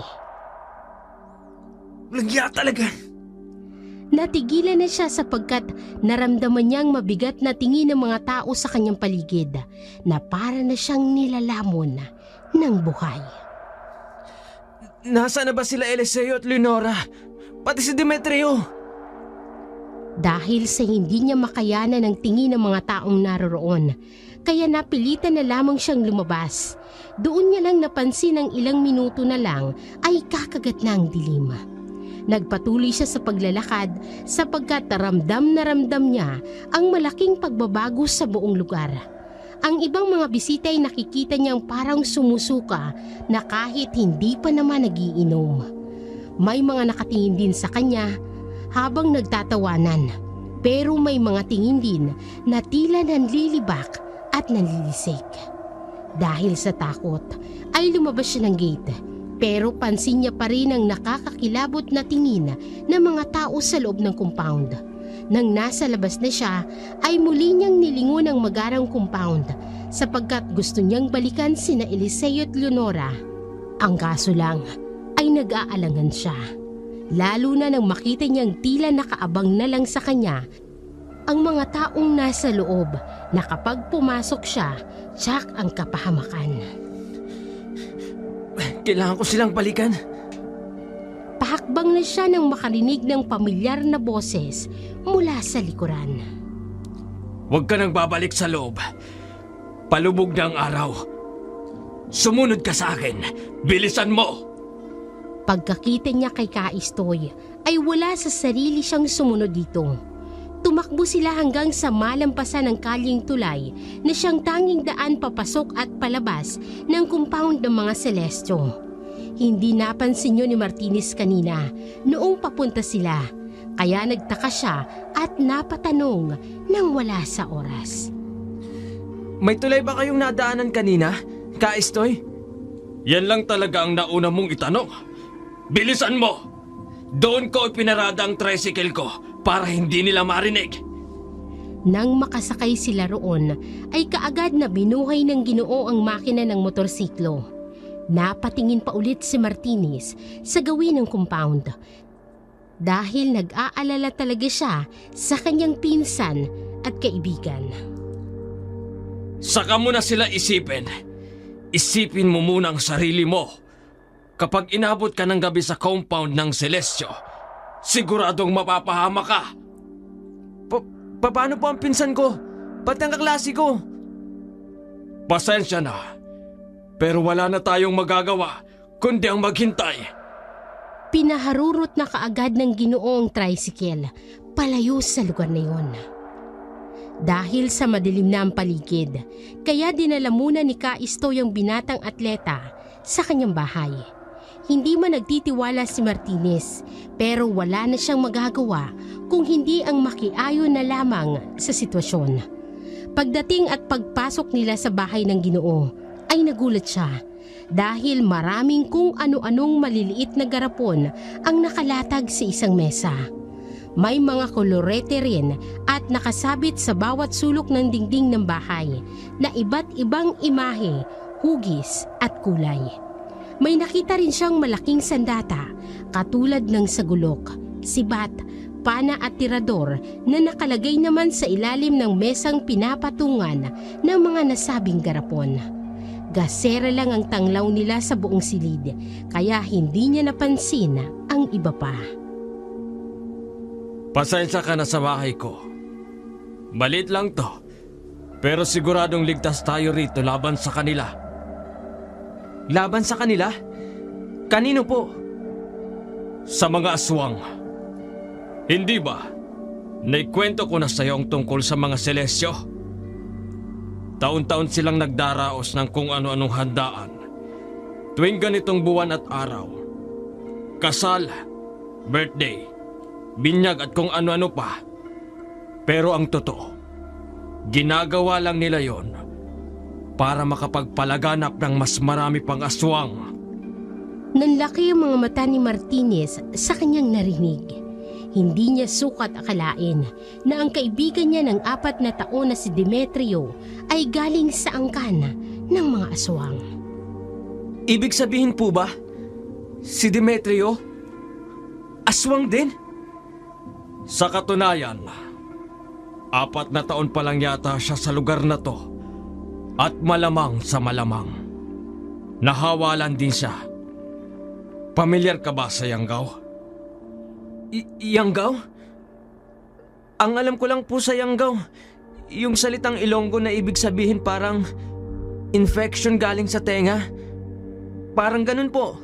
Langya talaga! Natigilan na siya sapagkat naramdaman niyang mabigat na tingin ng mga tao sa kanyang paligid na para na siyang nilalamon ng buhay. Nasaan na ba sila Eliseo at Leonora? Pati si Demetrio! Dahil sa hindi niya makayanan ang tingin ng mga taong naroroon, kaya napilitan na lamang siyang lumabas. Doon niya lang napansin ang ilang minuto na lang ay kakagat na ang dilim. Nagpatuloy siya sa paglalakad sapagkat ramdam na ramdam niya ang malaking pagbabago sa buong lugar. Ang ibang mga bisita ay nakikita niyang parang sumusuka na kahit hindi pa naman nagiinom. May mga nakatingin din sa kanya habang nagtatawanan, pero may mga tingin din na tila nanlilibak at nanlilisik. Dahil sa takot ay lumabas siya ng gate, pero pansin niya pa rin ang nakakakilabot na tingin ng mga tao sa loob ng compound. Nang nasa labas na siya ay muli niyang nilingon ang magarang compound sapagkat gusto niyang balikan sina Eliseo at Leonora. Ang kaso lang ay nag-aalangan siya. Lalo na nang makita niyang tila nakaabang na lang sa kanya ang mga taong nasa loob na kapag pumasok siya, tiyak ang kapahamakan. Kailangan ko silang balikan. Pahakbang na siya nang makarinig ng pamilyar na boses mula sa likuran. Huwag ka nang babalik sa loob. Palubog na ang araw. Sumunod ka sa akin. Bilisan mo! Pagkakita niya kay Kaistoy ay wala sa sarili siyang sumunod dito. Tumakbo sila hanggang sa malampasan ng kalyeng tulay na siyang tanging daan papasok at palabas ng compound ng mga Celestio. Hindi napansin yun ni Martinez kanina noong papunta sila, kaya nagtaka siya at napatanong nang wala sa oras. May tulay ba kayong nadaanan kanina, Kaistoy? Yan lang talaga ang nauna mong itanong. Bilisan mo! Doon ko ipinarada ang tricycle ko para hindi nila marinig. Nang makasakay sila roon, ay kaagad na binuhay ng Ginoo ang makina ng motorsiklo. Napatingin pa ulit si Martinez sa gawin ng compound. Dahil nag-aalala talaga siya sa kanyang pinsan at kaibigan. Saka mo na sila isipin. Isipin mo muna ang sarili mo. Kapag inabot ka ng gabi sa compound ng Celestio, siguradong mapapahama ka. Paano po ang pinsan ko? Pati ang kaklase ko? Pasensya na, pero wala na tayong magagawa kundi ang maghintay. Pinaharurot na kaagad ng Ginoo ang tricycle palayo sa lugar na yon. Dahil sa madilim na ang paligid, kaya dinala muna ni Kaistoy ang binatang atleta sa kanyang bahay. Hindi man nagtitiwala si Martinez, pero wala na siyang magagawa kung hindi ang makiayon na lamang sa sitwasyon. Pagdating at pagpasok nila sa bahay ng Ginoo, ay nagulat siya dahil maraming kung ano-anong maliliit na garapon ang nakalatag sa isang mesa. May mga kolorete rin at nakasabit sa bawat sulok ng dingding ng bahay na iba't ibang imahe hugis at kulay. May nakita rin siyang malaking sandata katulad ng sagulok, sibat, pana at tirador na nakalagay naman sa ilalim ng mesang pinapatungan ng mga nasabing garapon. Gasera lang ang tanglaw nila sa buong silid, kaya hindi niya napansin ang iba pa. Pasensya ka na sa bahay ko. Malit lang to, pero siguradong ligtas tayo rito laban sa kanila. Laban sa kanila? Kanino po? Sa mga aswang. Hindi ba? Naikwento ko na sa iyo ang tungkol sa mga Celestio. Taon-taon silang nagdaraos ng kung ano-anong handaan tuwing ganitong buwan at araw. Kasal, birthday, binyag at kung ano-ano pa. Pero ang totoo, ginagawa lang nila yon para makapagpalaganap ng mas marami pang aswang. Nanlaki ang mga mata ni Martinez sa kanyang narinig. Hindi niya sukat akalain na ang kaibigan niya ng 4 na taon na si Demetrio ay galing sa angkan ng mga aswang. Ibig sabihin po ba, si Demetrio, aswang din? Sa katunayan, 4 na taon pa lang yata siya sa lugar na to. At malamang sa malamang, nahawalan din siya. Pamilyar ka ba sa Yanggaw? Yanggaw? Ang alam ko lang po sa Yanggaw, yung salitang Ilonggo na ibig sabihin parang infection galing sa tenga. Parang ganun po.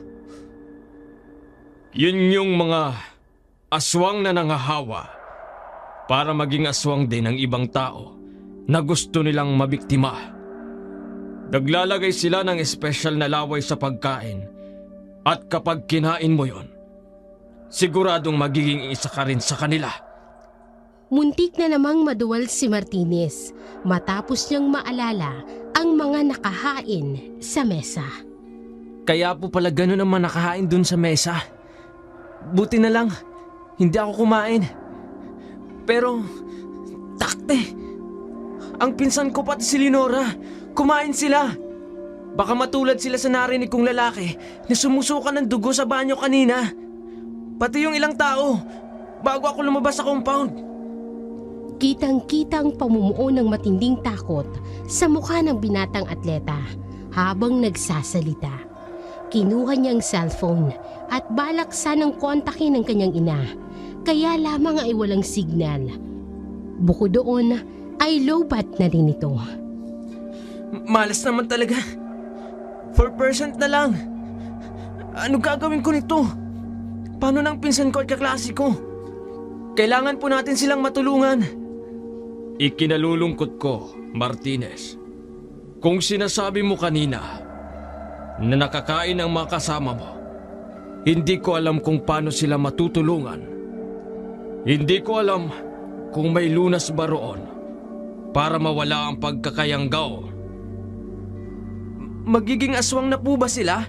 Yun yung mga aswang na nangahawa para maging aswang din ng ibang tao na gusto nilang mabiktima. Naglalagay sila ng espesyal na laway sa pagkain at kapag kinain mo yon, siguradong magiging isa ka rin sa kanila. Muntik na namang maduwal si Martinez matapos niyang maalala ang mga nakahain sa mesa. Kaya po pala ganun ang mga nakahain dun sa mesa. Buti na lang, hindi ako kumain. Pero, takte, ang pinsan ko pati si Leonora, kumain sila. Baka matulad sila sa narinig kong lalaki na sumusuka ng dugo sa banyo kanina. Pati yung ilang tao, bago ako lumabas sa compound. Kitang-kitang pamumuo ng matinding takot sa mukha ng binatang atleta habang nagsasalita. Kinuha niyang cellphone at balak sanang kontakin ang kanyang ina, kaya lamang ay walang signal. Bukod doon ay low-bat na rin ito. Malas naman talaga. 4% na lang. Ano gagawin ko nito? Paano ng pinsan ko at kaklase ko? Kailangan po natin silang matulungan. Ikinalulungkot ko, Martinez, kung sinasabi mo kanina na nakakain ang mga kasama mo, hindi ko alam kung paano sila matutulungan. Hindi ko alam kung may lunas ba roon para mawala ang pagkakayanggaw. Magiging aswang na po ba sila?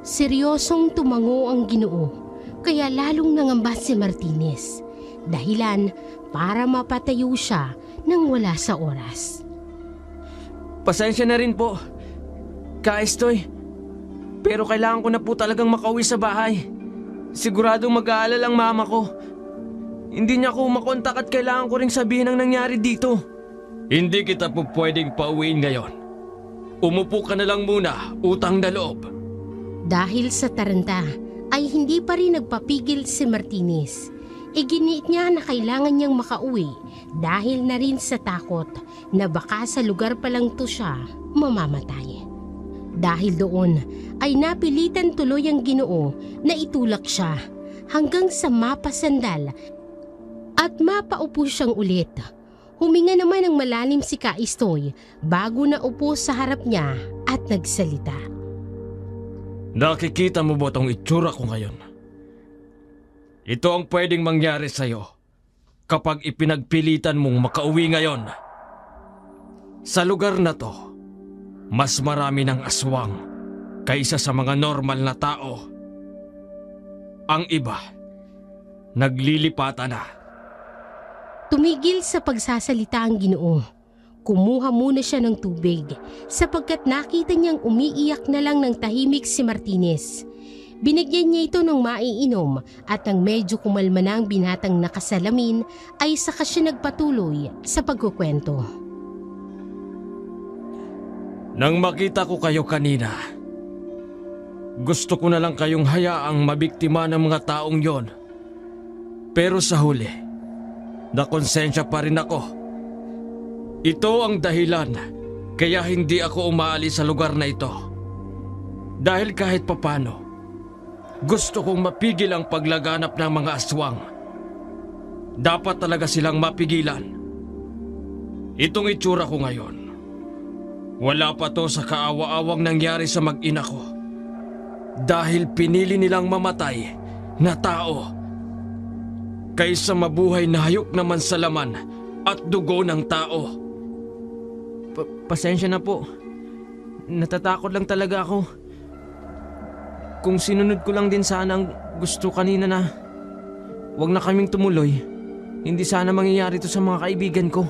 Seryosong tumango ang Ginoo, kaya lalong nangamba si Martinez. Dahilan para mapatayo siya nang wala sa oras. Pasensya na rin po, Ka-Estoy. Pero kailangan ko na po talagang makauwi sa bahay. Siguradong mag-aalala ang mama ko. Hindi niya ako makontak at kailangan ko ring sabihin ang nangyari dito. Hindi kita po pwedeng pauwiin ngayon. Umupo ka na lang muna, utang na loob. Dahil sa taranta ay hindi pa rin nagpapigil si Martinez. Iginiit niya na kailangan niyang makauwi dahil na rin sa takot na baka sa lugar pa lang to siya mamamatay. Dahil doon ay napilitan tuloy ang Ginoo na itulak siya hanggang sa mapasandal at mapaupo siyang ulit. Huminga naman ng malalim si Ka-Estoy bago na upo sa harap niya at nagsalita. Nakikita mo ba itong itsura ko ngayon? Ito ang pwedeng mangyari sa'yo kapag ipinagpilitan mong makauwi ngayon. Sa lugar na to, mas marami ng aswang kaysa sa mga normal na tao. Ang iba, naglilipatan na. Tumigil sa pagsasalita ang Ginoo. Kumuha muna siya ng tubig sapagkat nakita niyang umiiyak na lang ng tahimik si Martinez. Binigyan niya ito ng maiinom at nang medyo kumalma na ang binatang nakasalamin ay saka siya nagpatuloy sa pagkukwento. Nang makita ko kayo kanina, gusto ko na lang kayong hayaang mabiktima ng mga taong yon. Pero sa huli, nakonsensya pa rin ako. Ito ang dahilan kaya hindi ako umaalis sa lugar na ito. Dahil kahit papano, gusto kong mapigil ang paglaganap ng mga aswang. Dapat talaga silang mapigilan. Itong itsura ko ngayon, wala pa to sa kaawa-awang nangyari sa mag-ina ko. Dahil pinili nilang mamatay na tao kaysa mabuhay na hayop na mansalaman at dugo ng tao. Pasensya na po. Natatakot lang talaga ako. Kung sinunod ko lang din sana ang gusto kanina na wag na kaming tumuloy, hindi sana mangyayari to sa mga kaibigan ko.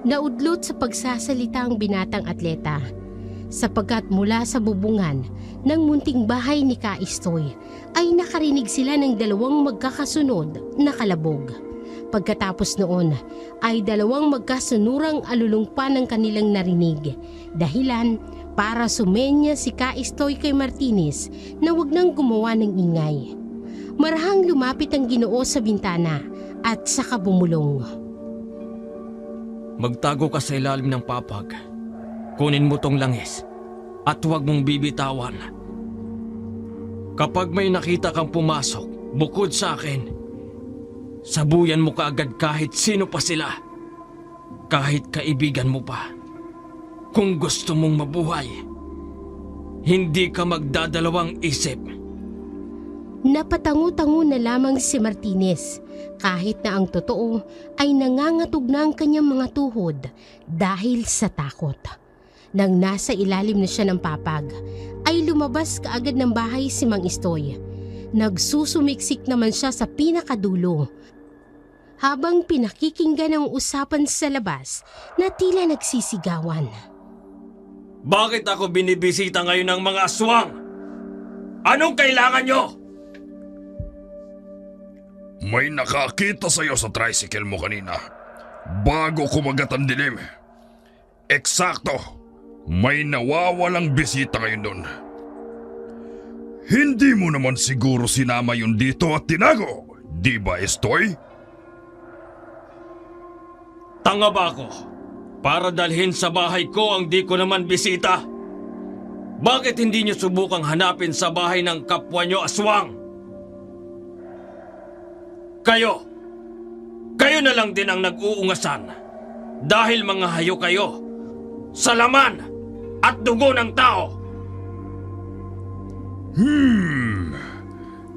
Naudlot sa pagsasalita ang binatang atleta sapagkat mula sa bubungan ng munting bahay ni Kaistoy ay nakarinig sila ng dalawang magkakasunod na kalabog. Pagkatapos noon ay dalawang magkasunurang alulungpa ng kanilang narinig, dahilan para sumenya si Kaistoy kay Martinez na wag nang gumawa ng ingay. Marahang lumapit ang Ginoo sa bintana at saka bumulong. Magtago ka sa ilalim ng papag. Kunin mo tong langis at huwag mong bibitawan. Kapag may nakita kang pumasok bukod sa akin, sabuyan mo kaagad kahit sino pa sila. Kahit kaibigan mo pa. Kung gusto mong mabuhay, hindi ka magdadalawang isip. Napatango-tango na lamang si Martinez kahit na ang totoo ay nangangatog na ang kanyang mga tuhod dahil sa takot. Nang nasa ilalim na siya ng papag, ay lumabas kaagad ng bahay si Mang Istoy. Nagsusumiksik naman siya sa pinakadulo. Habang pinakikinggan ang usapan sa labas na tila nagsisigawan. Bakit ako binibisita ngayon ng mga aswang? Anong kailangan nyo? May nakakita sa'yo sa tricycle mo kanina bago kumagat ang dilim. Eksakto, may nawawalang bisita ngayon doon. Hindi mo naman siguro sinama yun dito at tinago, di ba, Estoy? Tanga ba ako? Para dalhin sa bahay ko ang di ko naman bisita? Bakit hindi nyo subukang hanapin sa bahay ng kapwa nyo aswang? Kayo na lang din ang nag-uungasan dahil mga hayo kayo sa laman at dugo ng tao.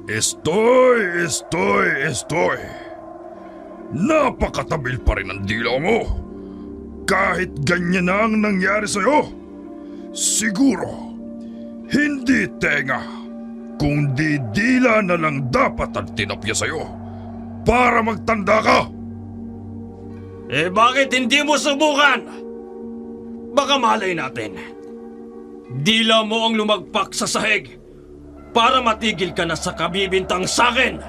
Estoy. Napakatabil pa rin ang dila mo. Kahit ganyan na ang nangyari sa'yo. Siguro, hindi tenga, kundi dila na lang dapat ang tinapya sa'yo para magtanda ka. Eh bakit hindi mo subukan? Baka malay natin. Dila mo ang lumagpak sa sahig para matigil ka na sa kabibintang sa'kin.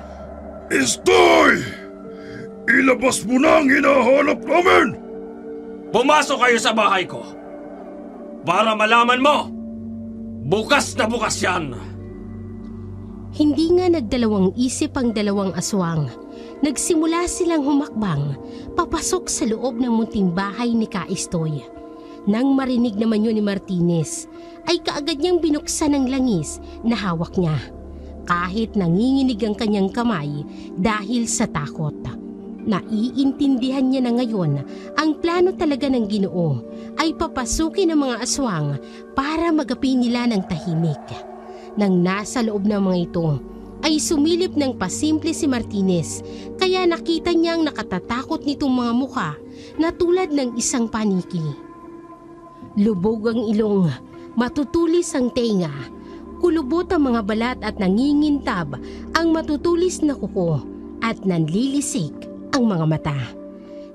Estoy! Ilabas mo na ang hinahanap namin! Pumasok kayo sa bahay ko para malaman mo. Bukas na bukas yan. Hindi nga nagdalawang isip ang dalawang aswang. Nagsimula silang humakbang papasok sa loob ng munting bahay ni Kaistoy. Nang marinig naman yun ni Martinez, ay kaagad niyang binuksan ang langis na hawak niya. Kahit nanginginig ang kanyang kamay dahil sa takot. Naiintindihan niya na ngayon ang plano talaga ng Ginoo ay papasukin ang mga aswang para magapi nila ng tahimik. Nang nasa loob ng mga ito ay sumilip ng pasimple si Martinez kaya nakita niyang nakatatakot nitong mga mukha na tulad ng isang paniki. Lubog ang ilong, matutulis ang tenga, kulubot ang mga balat at nangingintab ang matutulis na kuko at nanlilisik ang mga mata.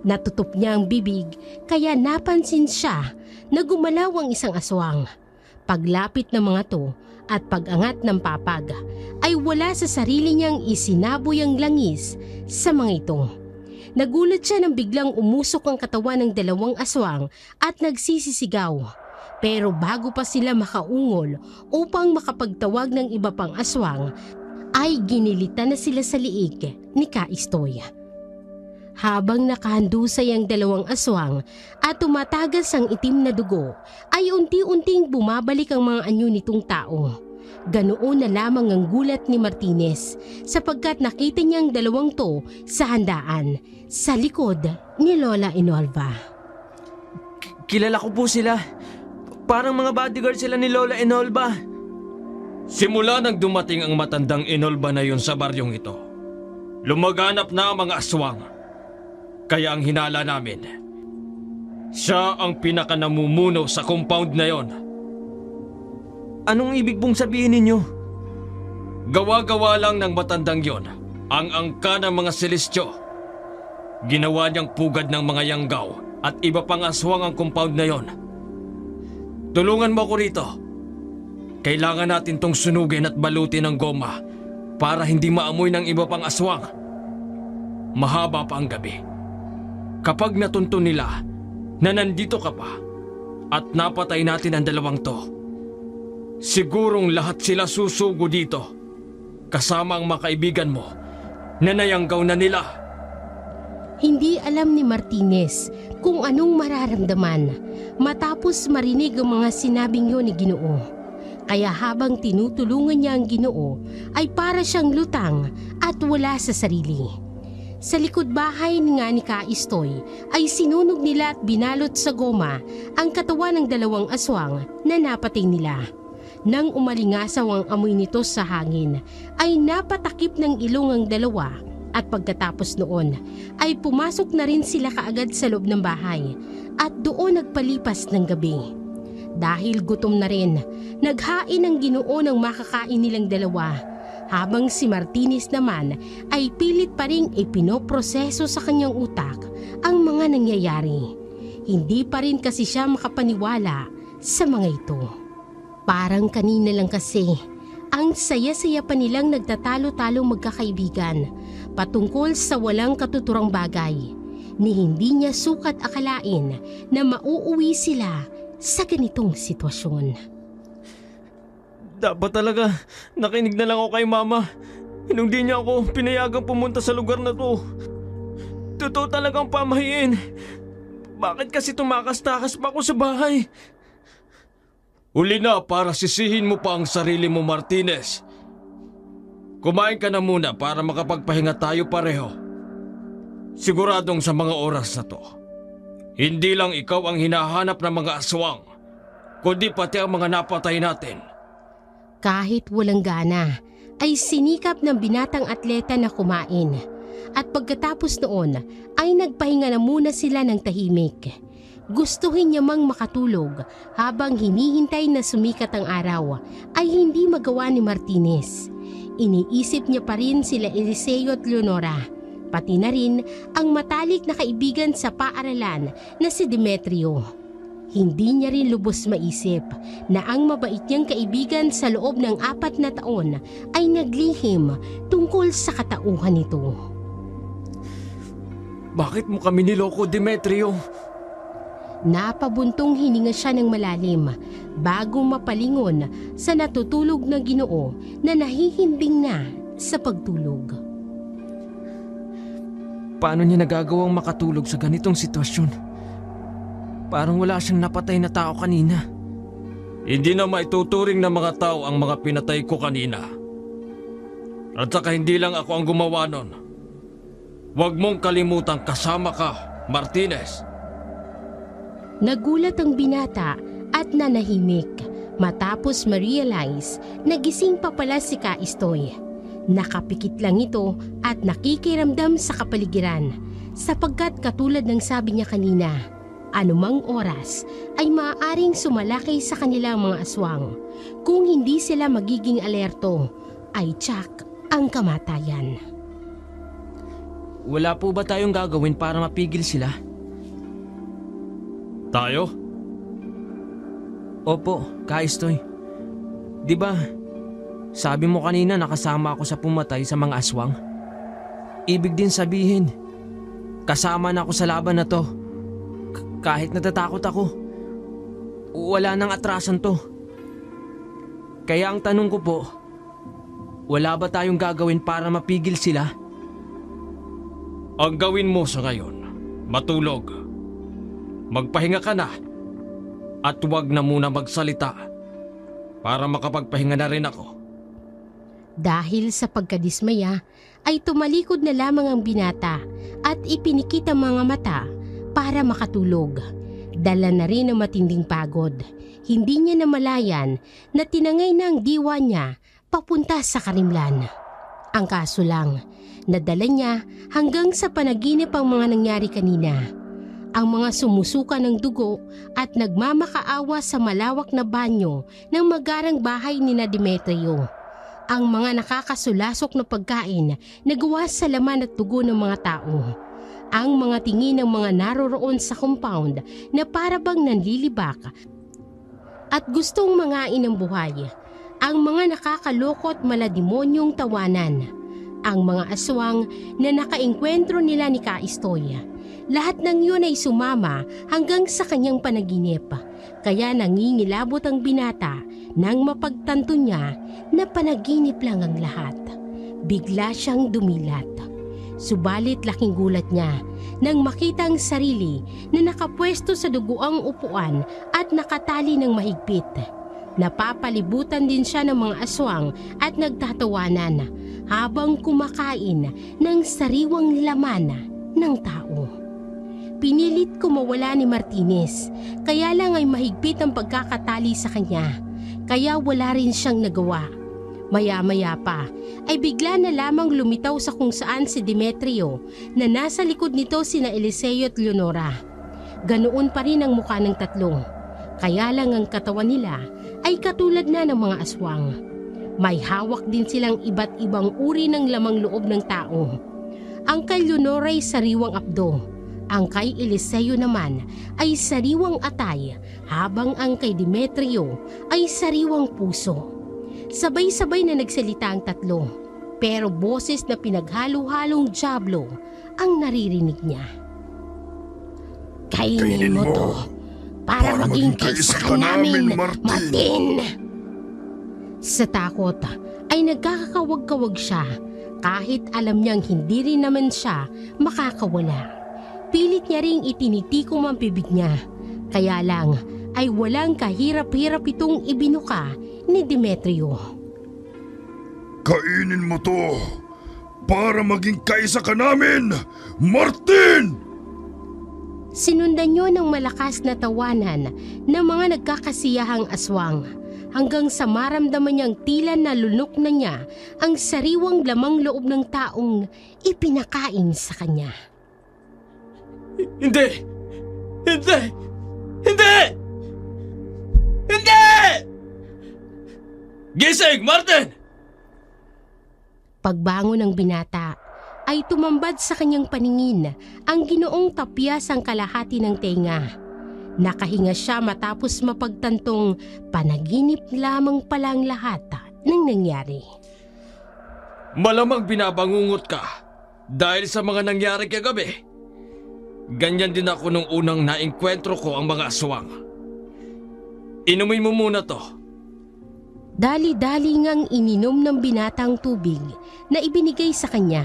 Natutup niya ang bibig kaya napansin siya na gumalaw ang isang aswang. Paglapit ng mga to at pag-angat ng papag ay wala sa sarili niyang isinaboy ang langis sa mga ito. Nagulat siya nang biglang umusok ang katawan ng dalawang aswang at nagsisisigaw. Pero bago pa sila makaungol upang makapagtawag ng iba pang aswang, ay ginilitan na sila sa liig ni Kaistoy. Habang nakahandusay ang dalawang aswang at tumatagas ang itim na dugo, ay unti-unting bumabalik ang mga anyo nitong tao. Ganoon na lamang ang gulat ni Martinez sapagkat nakita niyang dalawang to sa handaan sa likod ni Lola Enolva. Kilala ko po sila. Parang mga bodyguard sila ni Lola Enolva. Simula nang dumating ang matandang Enolva na yon sa baryong ito, lumaganap na ang mga aswang. Kaya ang hinala namin, siya ang pinakanamumuno sa compound na yon. Anong ibig pong sabihin ninyo? Gawa-gawa lang ng matandang yon ang angka ng mga selestyo. Ginawa niyang pugad ng mga yanggaw at iba pang aswang ang compound na yon. Tulungan mo ako rito. Kailangan natin tong sunugin at balutin ng goma para hindi maamoy ng iba pang aswang. Mahaba pa ang gabi. Kapag natunto nila na nandito ka pa at napatay natin ang dalawang to, sigurong lahat sila susugo dito kasama ang mga kaibigan mo na nayanggaw na nila. Hindi alam ni Martinez kung anong mararamdaman matapos marinig ang mga sinabing yun ni Ginoo. Kaya habang tinutulungan niya ang Ginoo ay para siyang lutang at wala sa sarili. Sa likod bahay nga ni Kaistoy ay sinunog nila at binalot sa goma ang katawan ng dalawang aswang na napatay nila. Nang umalingasaw ang amoy nito sa hangin ay napatakip ng ilong ang dalawa at pagkatapos noon ay pumasok na rin sila kaagad sa loob ng bahay at doon nagpalipas ng gabi. Dahil gutom na rin, naghain ang Ginoo ng makakain nilang dalawa. Habang si Martinez naman ay pilit pa ring ipinoproseso sa kanyang utak ang mga nangyayari. Hindi pa rin kasi siya makapaniwala sa mga ito. Parang kanina lang kasi, ang saya-saya pa nilang nagtatalo-talong magkakaibigan patungkol sa walang katuturang bagay ni hindi niya sukat akalain na mauuwi sila sa ganitong sitwasyon. Dapat talaga, nakinig na lang ako kay Mama. Nung di niya ako pinayagang pumunta sa lugar na to. Totoo talagang pamahiin. Bakit kasi tumakas-takas pa ako sa bahay? Uli na para sisihin mo pa ang sarili mo, Martinez. Kumain ka na muna para makapagpahinga tayo pareho. Siguradong sa mga oras na to, hindi lang ikaw ang hinahanap ng mga aswang, kundi pati ang mga napatay natin. Kahit walang gana, ay sinikap ng binatang atleta na kumain. At pagkatapos noon, ay nagpahinga na muna sila ng tahimik. Gustuhin niya mang makatulog habang hinihintay na sumikat ang araw, ay hindi magawa ni Martinez. Iniisip niya pa rin sila Eliseo at Leonora, pati na rin ang matalik na kaibigan sa paaralan na si Demetrio. Hindi niya rin lubos maisip na ang mabait niyang kaibigan sa loob ng 4 na taon ay naglihim tungkol sa katauhan nito. Bakit mo kami niloko, Demetrio? Napabuntong hininga siya ng malalim bago mapalingon sa natutulog na Ginoo na nahihimbing na sa pagtulog. Paano niya nagagawang makatulog sa ganitong sitwasyon? Parang wala siyang napatay na tao kanina. Hindi na maituturing ng mga tao ang mga pinatay ko kanina. At saka hindi lang ako ang gumawa nun. Huwag mong kalimutang kasama ka, Martinez. Nagulat ang binata at nanahimik matapos ma-realize na gising pa pala si Kaistoy. Nakapikit lang ito at nakikiramdam sa kapaligiran sapagkat katulad ng sabi niya kanina, anumang oras ay maaaring sumalaki sa kanilang mga aswang. Kung hindi sila magiging alerto, ay tiyak ang kamatayan. Wala po ba tayong gagawin para mapigil sila? Tayo? Opo, Kaistoy. Di ba, sabi mo kanina nakasama ako sa pumatay sa mga aswang? Ibig din sabihin, kasama na ako sa laban na to. Kahit natatakot ako, wala nang atrasan to. Kaya ang tanong ko po, wala ba tayong gagawin para mapigil sila? Ang gawin mo sa ngayon, matulog. Magpahinga ka na. At huwag na muna magsalita para makapagpahinga na rin ako. Dahil sa pagkadismaya ay tumalikod na lamang ang binata at ipinikit ang mga mata para makatulog. Dala na rin ang matinding pagod. Hindi niya namalayan na tinangay na ang diwa niya papunta sa karimlan. Ang kaso lang, nadala niya hanggang sa panaginip ang mga nangyari kanina. Ang mga sumusuka ng dugo at nagmamakaawa sa malawak na banyo ng magarang bahay ni na Demetrio. Ang mga nakakasulasok na pagkain na gawa sa laman at dugo ng mga tao. Ang mga tingin ng mga naroroon sa compound na parabang nanlilibak at gustong mangain ng buhay. Ang mga nakakalokot malademonyong tawanan. Ang mga aswang na nakaengkwentro nila ni Kaistoy. Lahat ng yun ay sumama hanggang sa kanyang panaginip. Kaya nangingilabot ang binata nang mapagtanto niya na panaginip lang ang lahat. Bigla siyang dumilat. Subalit laking gulat niya nang makita ang sarili na nakapwesto sa duguang upuan at nakatali ng mahigpit. Napapalibutan din siya ng mga aswang at nagtatawanan habang kumakain ng sariwang laman ng tao. Pinilit ko mawala ni Martinez, kaya lang ay mahigpit ang pagkakatali sa kanya, kaya wala rin siyang nagawa. Maya-maya pa ay bigla na lamang lumitaw sa kung saan si Demetrio na nasa likod nito sina Eliseo at Leonora. Ganoon pa rin ang mukha ng tatlo, kaya lang ang katawan nila ay katulad na ng mga aswang. May hawak din silang iba't ibang uri ng lamang loob ng tao. Ang kay Leonora ay sariwang abdo. Ang kay Eliseo naman ay sariwang atay, habang ang kay Demetrio ay sariwang puso. Sabay-sabay na nagsalita ang tatlo, pero boses na pinaghalo-halong dyablo ang naririnig niya. Kainin mo to para maging kaisa ka namin, Martin. Sa takot ay nagkakawag-kawag siya kahit alam niyang hindi rin naman siya makakawala. Pilit niya ring itinitikom ang bibig niya. Kaya lang ay walang kahirap-hirap itong ibinuka ni Demetrio. Kainin mo to para maging kaisa ka namin, Martin! Sinundan niyo ng malakas na tawanan ng mga nagkakasiyahang aswang hanggang sa maramdaman niyang tila nalunok na niya ang sariwang lamang loob ng taong ipinakain sa kanya. Hindi! Hindi! Hindi! Hindi! Gising, Martin! Pagbangon ng binata ay tumambad sa kanyang paningin ang ginoong tapyas ang kalahati ng tenga. Nakahinga siya matapos mapagtantong panaginip lamang pala ang lahat ng nangyari. Malamang binabangungot ka dahil sa mga nangyari kagabi. Ganyan din ako nung unang naengkwentro ko ang mga aswang. Inumin mo muna to. Dali-dali ngang ininom ng binatang tubig na ibinigay sa kanya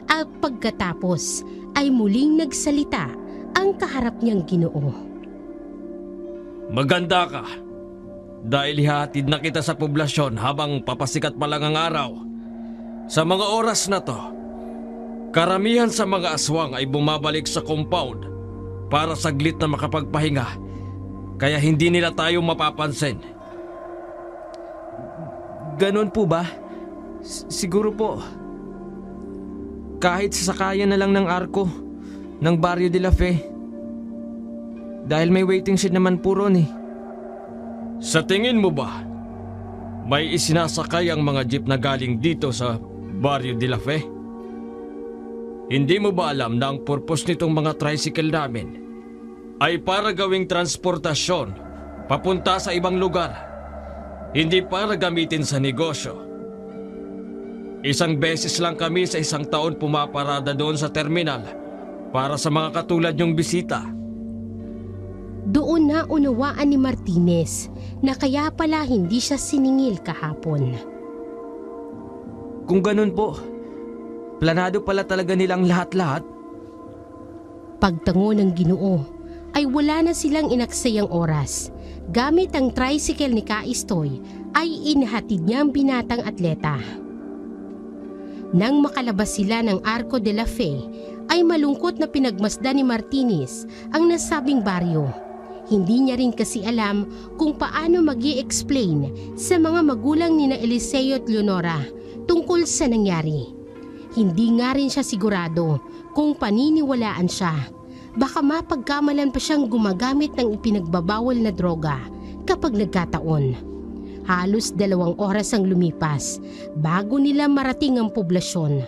at pagkatapos ay muling nagsalita ang kaharap niyang Ginoo. Maganda ka dahil ihahatid na kita sa poblasyon habang papasikat pa lang ang araw. Sa mga oras na to, karamihan sa mga aswang ay bumabalik sa compound para saglit na makapagpahinga, kaya hindi nila tayo mapapansin. Ganon po ba? Siguro po. Kahit sasakayan na lang ng arko ng Barrio de la Fe. Dahil may waiting shed naman po ron eh. Sa tingin mo ba, may isinasakay ang mga jeep na galing dito sa Barrio de la Fe? Hindi mo ba alam na ang purpose nitong mga tricycle namin ay para gawing transportasyon papunta sa ibang lugar, hindi para gamitin sa negosyo? Isang beses lang kami sa isang taon pumaparada doon sa terminal para sa mga katulad niyong bisita. Doon na unawaan ni Martinez na kaya pala hindi siya siningil kahapon. Kung ganun po, planado pala talaga nilang lahat-lahat. Pagtango ng Ginoo ay wala na silang inaksayang oras. Gamit ang tricycle ni Kaistoy ay inhatid niya ang binatang atleta. Nang makalabas sila ng Arco de la Fe, ay malungkot na pinagmasdan ni Martinez ang nasabing baryo. Hindi niya rin kasi alam kung paano mag-i-explain sa mga magulang ni na Eliseo at Leonora tungkol sa nangyari. Hindi nga rin siya sigurado kung paniniwalaan siya. Baka mapagkamalan pa siyang gumagamit ng ipinagbabawal na droga kapag nagkataon. Halos 2 oras ang lumipas bago nila marating ang poblasyon.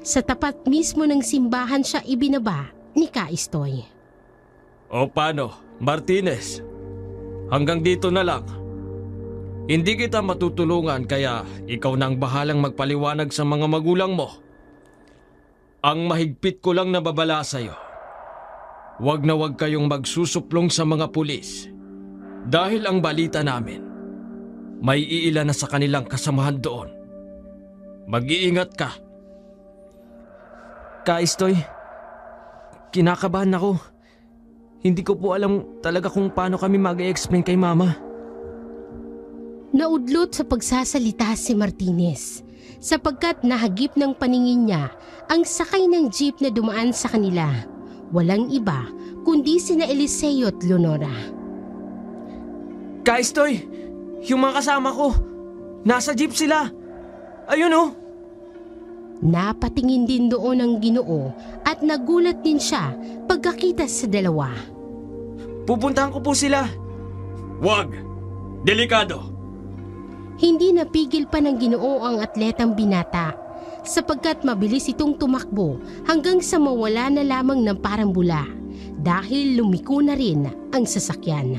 Sa tapat mismo ng simbahan siya ibinaba ni Kaistoy. O paano, Martinez? Hanggang dito na lang. Hindi kita matutulungan kaya ikaw na ang bahalang magpaliwanag sa mga magulang mo. Ang mahigpit ko lang nababala sa'yo. Huwag na huwag kayong magsusuplong sa mga pulis. Dahil ang balita namin, may iilan na sa kanilang kasamahan doon. Mag-iingat ka. Kaistoy, kinakabahan ako. Hindi ko po alam talaga kung paano kami mag-i-explain kay Mama. Naudlot sa pagsasalita si Martinez sapagkat nahagip ng paningin niya ang sakay ng jeep na dumaan sa kanila. Walang iba kundi sina Eliseo at Leonora. Kaistoy, yung mga kasama ko, nasa jeep sila. Ayun oh. Napatingin din doon ang Ginoo at nagulat din siya pagkakita sa dalawa. Pupuntahan ko po sila. Huwag! Delikado! Hindi napigil pa ng Ginoo ang atletang binata sapagkat mabilis itong tumakbo hanggang sa mawala na lamang ng parang bula dahil lumiko na rin ang sasakyan.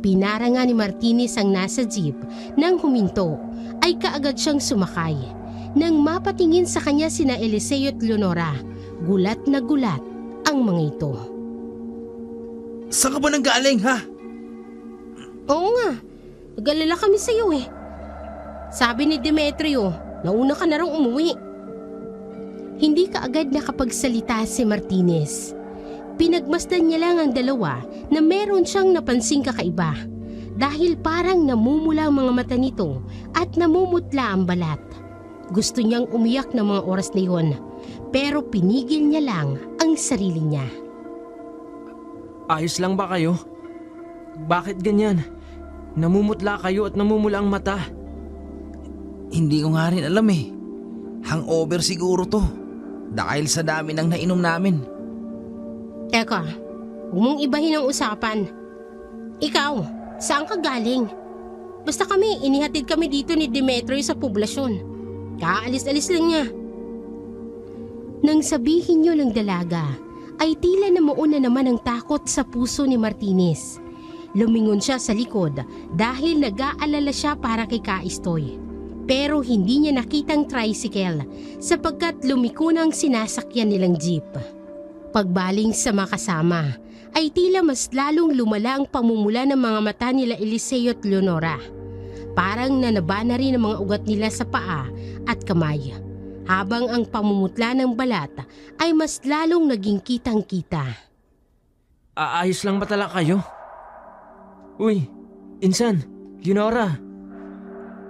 Pinara nga ni Martinez ang nasa jeep nang huminto ay kaagad siyang sumakay. Nang mapatingin sa kanya sina Eliseo at Leonora, gulat na gulat ang mga ito. Saan ka ba nanggaling, ha? Oo nga, nag-alala kami sa iyo eh. Sabi ni Demetrio, nauna ka na raw umuwi. Hindi kaagad nakapagsalita si Martinez. Pinagmasdan niya lang ang dalawa na meron siyang napansing kakaiba dahil parang namumula ang mga mata nito at namumutla ang balat. Gusto niyang umiyak ng mga oras na iyon pero pinigil niya lang ang sarili niya. Ayos lang ba kayo? Bakit ganyan? Namumutla kayo at namumula ang mata. Hindi ko nga rin alam eh. Hangover siguro to. Dahil sa dami ng nainom namin. Teka, huwag mong ibahin ang usapan. Ikaw, saan ka galing? Basta inihatid kami dito ni Demetrio sa poblasyon. Kaalis-alis lang niya. Nang sabihin niyo ng dalaga, ay tila na mauna naman ang takot sa puso ni Martinez. Lumingon siya sa likod dahil nag-aalala siya para kay Kaistoy. Pero hindi niya nakitang tricycle sapagkat lumiko na ang sinasakyan nilang jeep. Pagbaling sa makasama ay tila mas lalong lumala ang pamumula ng mga mata nila Eliseo at Leonora. Parang nanaba na rin ang mga ugat nila sa paa at kamay. Habang ang pamumutla ng balat ay mas lalong naging kitang-kita. Ayos lang ba talaga kayo? Uy, insan, Leonora.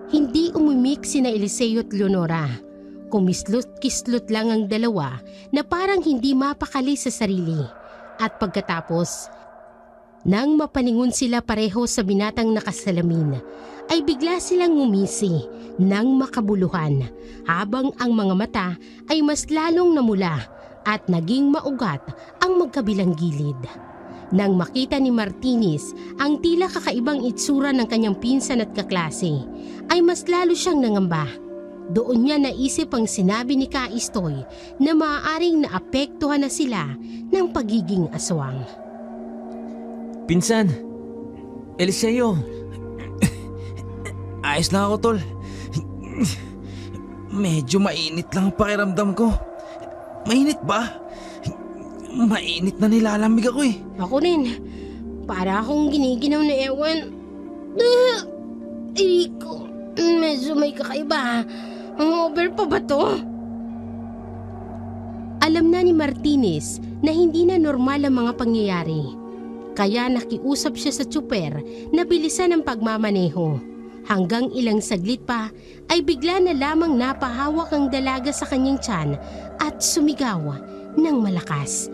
Hindi umimik sina Eliseo at Leonora. Kumislot-kislot lang ang dalawa na parang hindi mapakali sa sarili. At pagkatapos, nang mapaningon sila pareho sa binatang nakasalamin, ay bigla silang ngumisi ng makabuluhan habang ang mga mata ay mas lalong namula at naging maugat ang magkabilang gilid. Nang makita ni Martinez ang tila kakaibang itsura ng kanyang pinsan at kaklase, ay mas lalo siyang nangamba. Doon niya naisip ang sinabi ni Kaistoy na maaaring naapektuhan na sila ng pagiging aswang. Pinsan, Eliseo, Ayos lang ako, tol. Medyo mainit lang ang pakiramdam ko. Mainit ba? Mainit na nilalamig ako eh. Ako rin, para akong giniginaw na ewan. Rico, medyo may kakaiba. Over pa ba to? Alam na ni Martinez na hindi na normal ang mga pangyayari. Kaya nakiusap siya sa tsuper na bilisan ang pagmamaneho. Hanggang ilang saglit pa ay bigla na lamang napahawak ang dalaga sa kanyang tiyan at sumigaw ng malakas.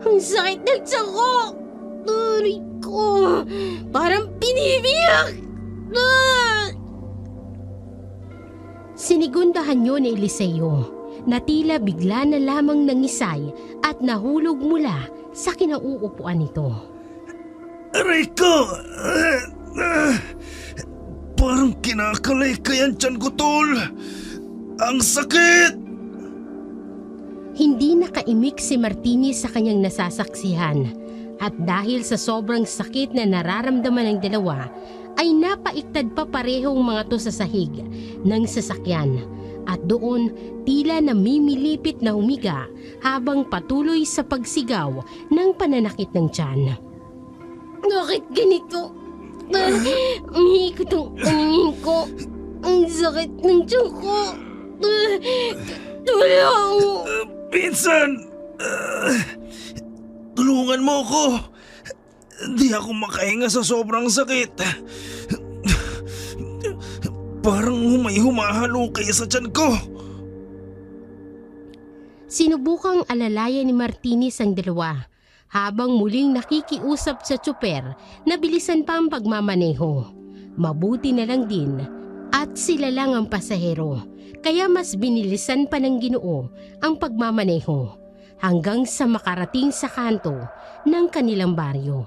Ang sakit ng tiyan ko! Rico, parang pinibiyak! Sinigundahan yun ni Eliseo na tila bigla na lamang nangisay at nahulog mula sa kinauupuan nito. Rico! Parang kinakalay ka yan tiyan ko, tol. Ang sakit! Hindi nakaimik si Martinez sa kanyang nasasaksihan at dahil sa sobrang sakit na nararamdaman ng dalawa ay napaiktad pa parehong mga to sa sahig ng sasakyan at doon tila namimilipit na humiga habang patuloy sa pagsigaw ng pananakit ng tiyan. Bakit ganito? Umiikot ang paningin ko. Ang sakit ng tiyan ko. Tulong! Pinsan! Tulungan mo ko! Di ako makahinga sa sobrang sakit. Parang may humahalukay sa tiyan ko. Sinubukang alalayan ni Martinez ang dalawa habang muling nakikiusap sa tsuper na bilisan pa ang pagmamaneho. Mabuti na lang din at sila lang ang pasahero kaya mas binilisan pa ng Ginoo ang pagmamaneho hanggang sa makarating sa kanto ng kanilang baryo.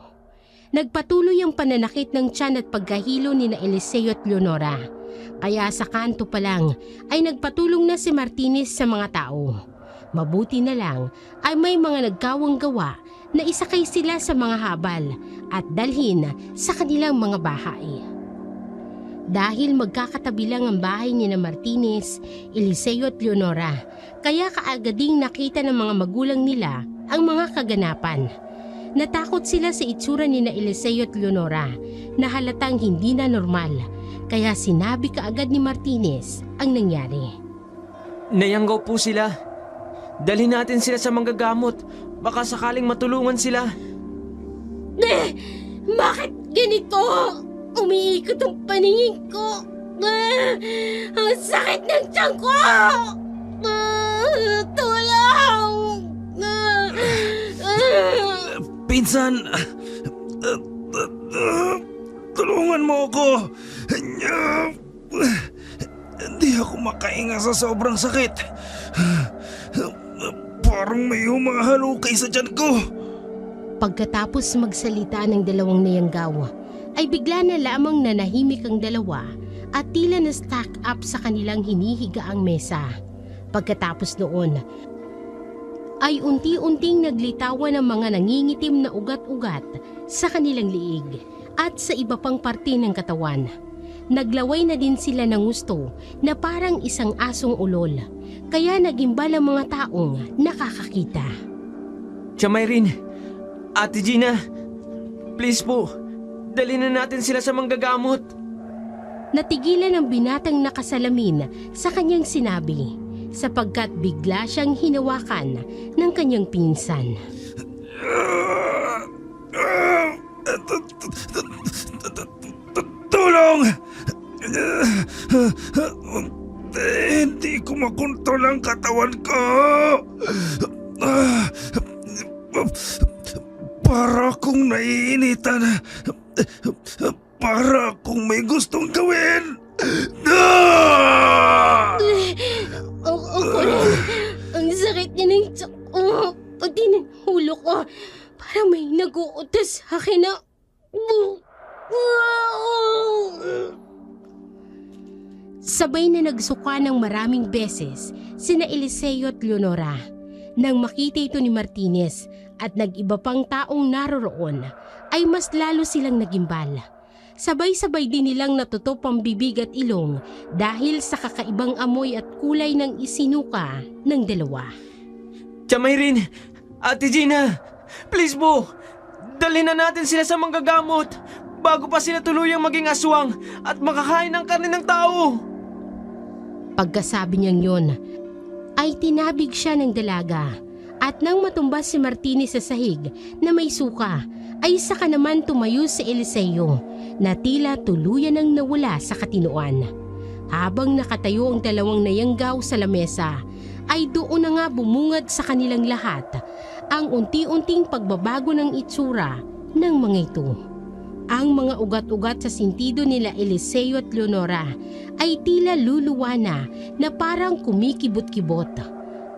Nagpatuloy ang pananakit ng tiyan at pagkahilo ni na Eliseo at Leonora kaya sa kanto pa lang ay nagpatulong na si Martinez sa mga tao. Mabuti na lang ay may mga nagkawang gawa na isakay sila sa mga habal at dalhin sa kanilang mga bahay. Dahil magkakatabi lang ang bahay ni na Martinez, Eliseo at Leonora, kaya kaagading nakita ng mga magulang nila ang mga kaganapan. Natakot sila sa itsura ni na Eliseo at Leonora na halatang hindi na normal, kaya sinabi kaagad ni Martinez ang nangyari. nayanggaw po sila. Dalhin natin sila sa manggagamot. Baka sakaling matulungan sila. Bakit ganito? Umiikot ang paningin ko. Ang sakit ng tiyan ko! Tulong! Pinsan! Tulungan mo ako! Hindi ako makahinga sa sobrang sakit. Parang may humahalukay sa tiyan ko. Pagkatapos magsalita ng dalawang nayanggaw, ay bigla na lamang nanahimik ang dalawa at tila na stack up sa kanilang hinihigaang mesa. Pagkatapos noon, ay unti-unting naglitawan ang mga nangingitim na ugat-ugat sa kanilang liig at sa iba pang parte ng katawan. Naglaway na din sila ng gusto na parang isang asong ulol, kaya nagimbal ang mga taong nakakakita. Tia Mayrin, Ate Gina, please po, dalhin na natin sila sa manggagamot. Natigilan ang binatang nakasalamin sa kanyang sinabi sapagkat bigla siyang hinawakan ng kanyang pinsan. Tulong! Hindi ko makontrol ang katawan ko. Para akong naiinitan. Para akong may gustong gawin. Ako rin. Ang sakit niya ng tiyak ko. Pati ng ulo ko. Parang may nag-uutos sa akin na... Sabay na nagsuka ng maraming beses sina Eliseo at Leonora. Nang makita ito ni Martinez at nag-iba pang taong naroroon, ay mas lalo silang nagimbal. Sabay-sabay din nilang natutup ang bibig at ilong dahil sa kakaibang amoy at kulay ng isinuka ng dalawa. Tiyamay Ate Gina, please po, dalhin na natin sila sa manggagamot bago pa sila tuluyang maging aswang at makakain ng karne ng tao. Pagkasabi niyang yon, ay tinabig siya ng dalaga at nang matumbas si Martinez sa sahig na may suka, ay saka naman tumayo si Eliseo na tila tuluyan ang nawala sa katinoan. Habang nakatayo ang dalawang nayanggaw sa lamesa, ay doon na nga bumungad sa kanilang lahat ang unti-unting pagbabago ng itsura ng mga ito. Ang mga ugat-ugat sa sintido nila Eliseo at Leonora ay tila luluwa na parang kumikibot-kibot.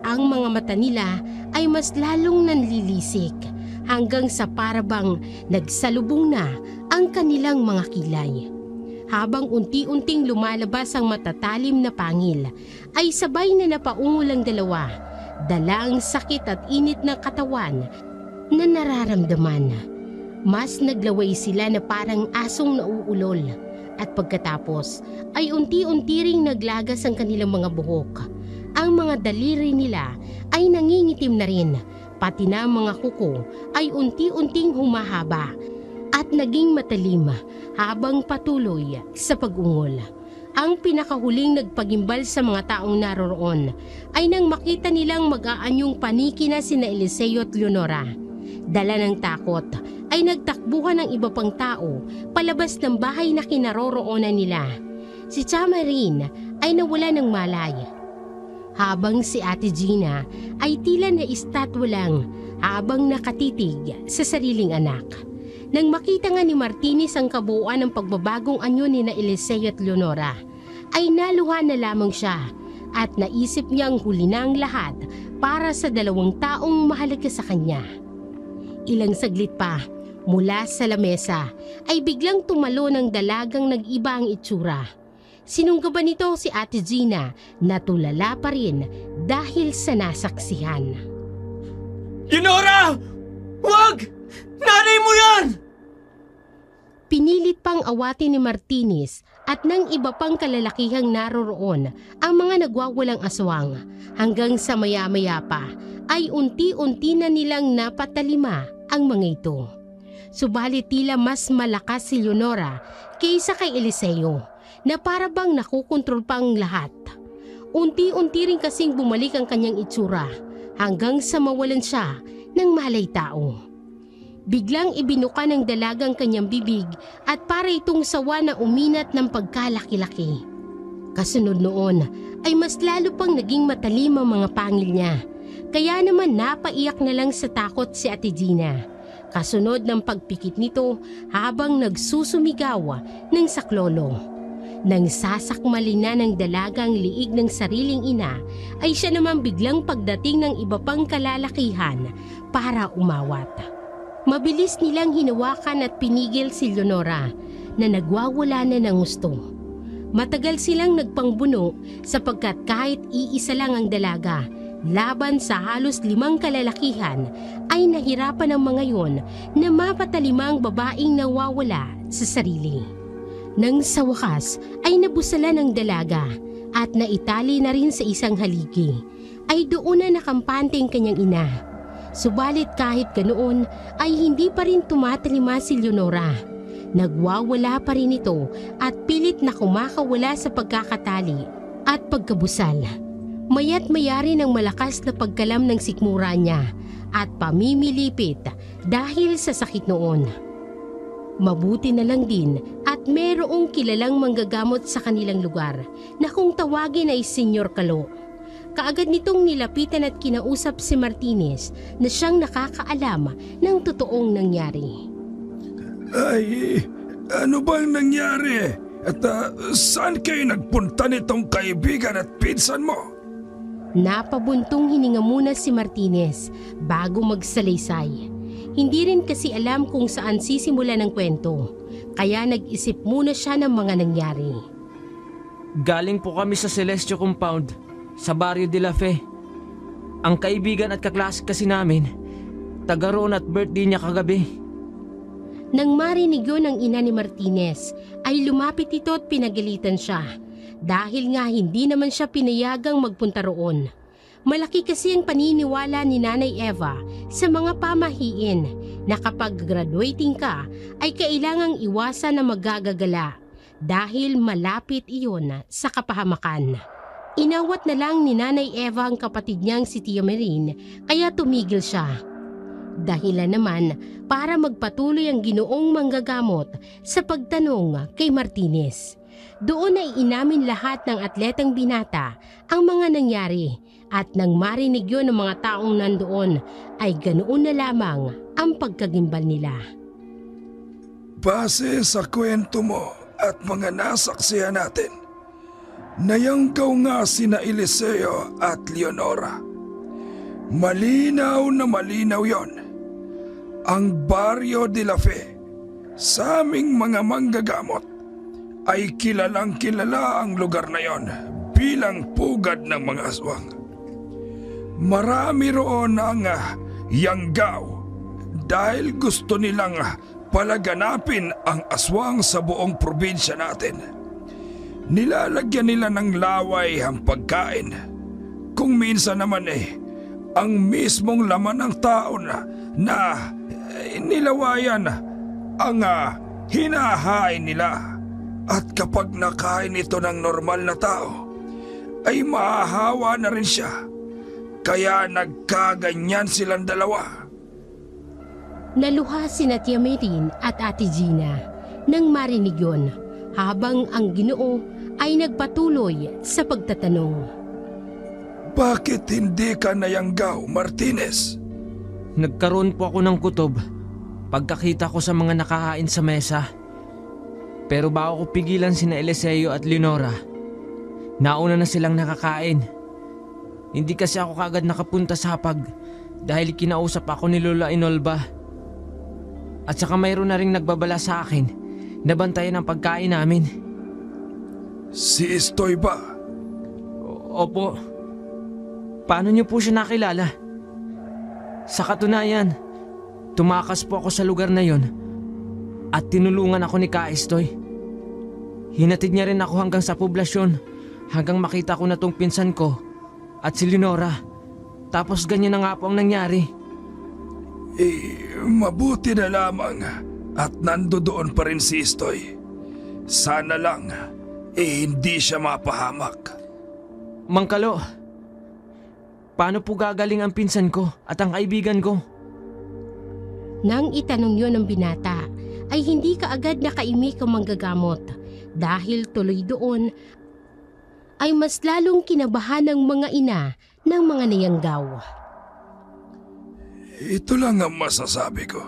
Ang mga mata nila ay mas lalong nanlilisik hanggang sa parabang nagsalubong na ang kanilang mga kilay. Habang unti-unting lumalabas ang matatalim na pangil, ay sabay na napaungol ang dalawa, dala ang sakit at init ng katawan na nararamdaman. Mas naglaway sila na parang asong nauulol at pagkatapos ay unti-unti ring naglagas ang kanilang mga buhok. Ang mga daliri nila ay nangingitim na rin, pati na mga kuko ay unti-unting humahaba at naging matalim habang patuloy sa pag-ungol. Ang pinakahuling nagpagimbal sa mga taong naroroon ay nang makita nilang mag-aanyong paniki na sina Eliseo at Leonora. Dala ng takot ay nagtakbuhan ng iba pang tao palabas ng bahay na kinaroroonan nila. Si Tiyamay ay nawala ng malay. Habang si Ate Gina ay tila naistatwa lang habang nakatitig sa sariling anak. Nang makita nga ni Martinez ang kabuuan ng pagbabagong anyo ni na Eliseo at Leonora, ay naluha na lamang siya at naisip niyang huli na ang lahat para sa dalawang taong mahalaga sa kanya. Ilang saglit pa, mula sa lamesa, ay biglang tumalo ng dalagang nag-iba ang itsura. Sinunggaban nito si Ate Gina na tulala pa rin dahil sa nasaksihan. Leonora! Wag! Nanay mo yan! Pinilit pang awatin ni Martinez at ng iba pang kalalakihang naroroon ang mga nagwawalang aswang hanggang sa maya-maya pa ay unti-unti na nilang napatalima ang mga ito. Subalit tila mas malakas si Leonora kaysa kay Eliseo na para bang nakukontrol pa ang lahat. Unti-unti rin kasing bumalik ang kanyang itsura hanggang sa mawalan siya ng malay tao. Biglang ibinuka ng dalagang kanyang bibig at para itong sawa na uminat ng pagkalaki-laki. Kasunod noon ay mas lalo pang naging matalim ang mga pangil niya. Kaya naman napaiyak na lang sa takot si Ate Gina. Kasunod ng pagpikit nito habang nagsusumigaw ng saklolo. Nang sasakmalin na ng dalagang liig ng sariling ina, ay siya naman biglang pagdating ng iba pang kalalakihan para umawat. Mabilis nilang hinawakan at pinigil si Leonora na nagwawala na ng gusto. Matagal silang nagpangbuno sapagkat kahit iisa lang ang dalaga, laban sa halos 5 kalalakihan ay nahirapan ang mga yon na mapatalimang babaeng nawawala sa sarili. Nang sa wakas ay nabusala ng dalaga at naitali na rin sa isang haligi, ay doon na nakampante ang kanyang ina. Subalit kahit ganoon ay hindi pa rin tumatalima si Leonora. Nagwawala pa rin ito at pilit na kumakawala sa pagkakatali at pagkabusal. Maya't maya rin ang malakas na pagkalam ng sikmura niya at pamimilipit dahil sa sakit noon. Mabuti na lang din at merong kilalang manggagamot sa kanilang lugar na kung tawagin ay Senyor Kalo. Kaagad nitong nilapitan at kinausap si Martinez na siyang nakakaalam ng totoong nangyari. Ay, ano bang nangyari? At saan kayo nagpunta nitong kaibigan at pinsan mo? Napabuntong hininga muna si Martinez bago magsalaysay. Hindi rin kasi alam kung saan sisimula ng kwento, kaya nag-isip muna siya ng mga nangyari. Galing po kami sa Celestio Compound, sa Barrio de la Fe. Ang kaibigan at kaklase kasi namin, taga roon at birthday niya kagabi. Nang marinig yun ng ina ni Martinez, ay lumapit ito at pinagalitan siya. Dahil nga hindi naman siya pinayagang magpunta roon. Malaki kasi ang paniniwala ni Nanay Eva sa mga pamahiin na kapag graduating ka ay kailangang iwasan na magagagala dahil malapit iyon sa kapahamakan. Inawat na lang ni Nanay Eva ang kapatid niyang si Tia Marin kaya tumigil siya. Dahilan naman para magpatuloy ang Ginoong manggagamot sa pagtanong kay Martinez. Doon ay inamin lahat ng atletang binata ang mga nangyari at nang marinig yun ng mga taong nandoon ay ganoon na lamang ang pagkagimbal nila. Base sa kwento mo at mga nasaksihan natin, nayanggaw nga sina Eliseo at Leonora. Malinaw na malinaw yon. Ang Barrio de la Fe sa aming mga manggagamot ay kilalang kilala ang lugar na yon bilang pugad ng mga aswang. Marami roon ang yanggaw dahil gusto nilang palaganapin ang aswang sa buong probinsya natin. Nilalagyan nila ng laway ang pagkain. Kung minsan naman ang mismong laman ng tao na nilawayan ang hinahain nila. At kapag nakain ito ng normal na tao, ay mahahawa na rin siya. Kaya nagkaganyan silang dalawa. Naluha sina Tia Marin at Ate Gina nang marinig yun, habang ang Ginoo ay nagpatuloy sa pagtatanong. Bakit hindi ka nayanggaw, Martinez? Nagkaroon po ako ng kutob pagkakita ko sa mga nakahain sa mesa. Pero bago ko pigilan sina Eliseo at Leonora, nauna na silang nakakain. Hindi kasi ako kagad nakapunta sa hapag dahil kinausap ako ni Lola Inolba. At saka mayroon na ring nagbabala sa akin na bantayan ang pagkain namin. Si Estoy ba? Opo. Paano niyo po siya nakilala? Sa katunayan, tumakas po ako sa lugar na yon at tinulungan ako ni Ka Estoy. Hinatid niya rin ako hanggang sa poblasyon hanggang makita ko na tong pinsan ko at si Leonora. Tapos ganyan na nga po ang nangyari. Mabuti na lamang at nandoon pa rin si Estoy. Sana lang hindi siya mapahamak. Mang Kalo, paano po gagaling ang pinsan ko at ang kaibigan ko? Nang itanong yun ng binata, ay hindi kaagad nakaimik ang manggagamot dahil tuloy doon ay mas lalong kinabahan ng mga ina ng mga niyanggaw. Ito lang ang masasabi ko.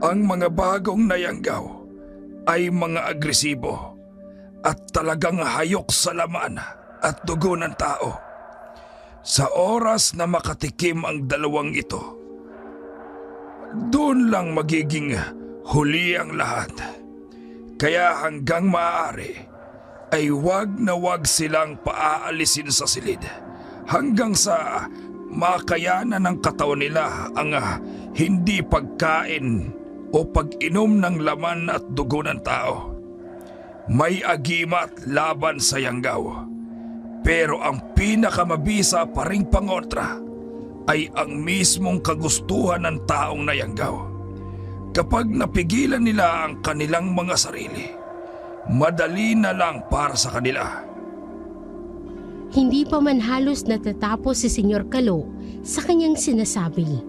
Ang mga bagong nayanggaw ay mga agresibo at talagang hayok sa laman at dugo ng tao. Sa oras na makatikim ang dalawang ito, doon lang magiging huli ang lahat. Kaya hanggang maaari ay wag na wag silang paaalisin sa silid hanggang sa makayanan ng katawan nila ang hindi pagkain o pag-inom ng laman at dugo ng tao. May agimat laban sa yanggaw. Pero ang pinakamabisa pa ring pangontra ay ang mismong kagustuhan ng taong nayanggaw. Kapag napigilan nila ang kanilang mga sarili, madali na lang para sa kanila. Hindi pa man halos natatapos si Senyor Kalo sa kanyang sinasabi,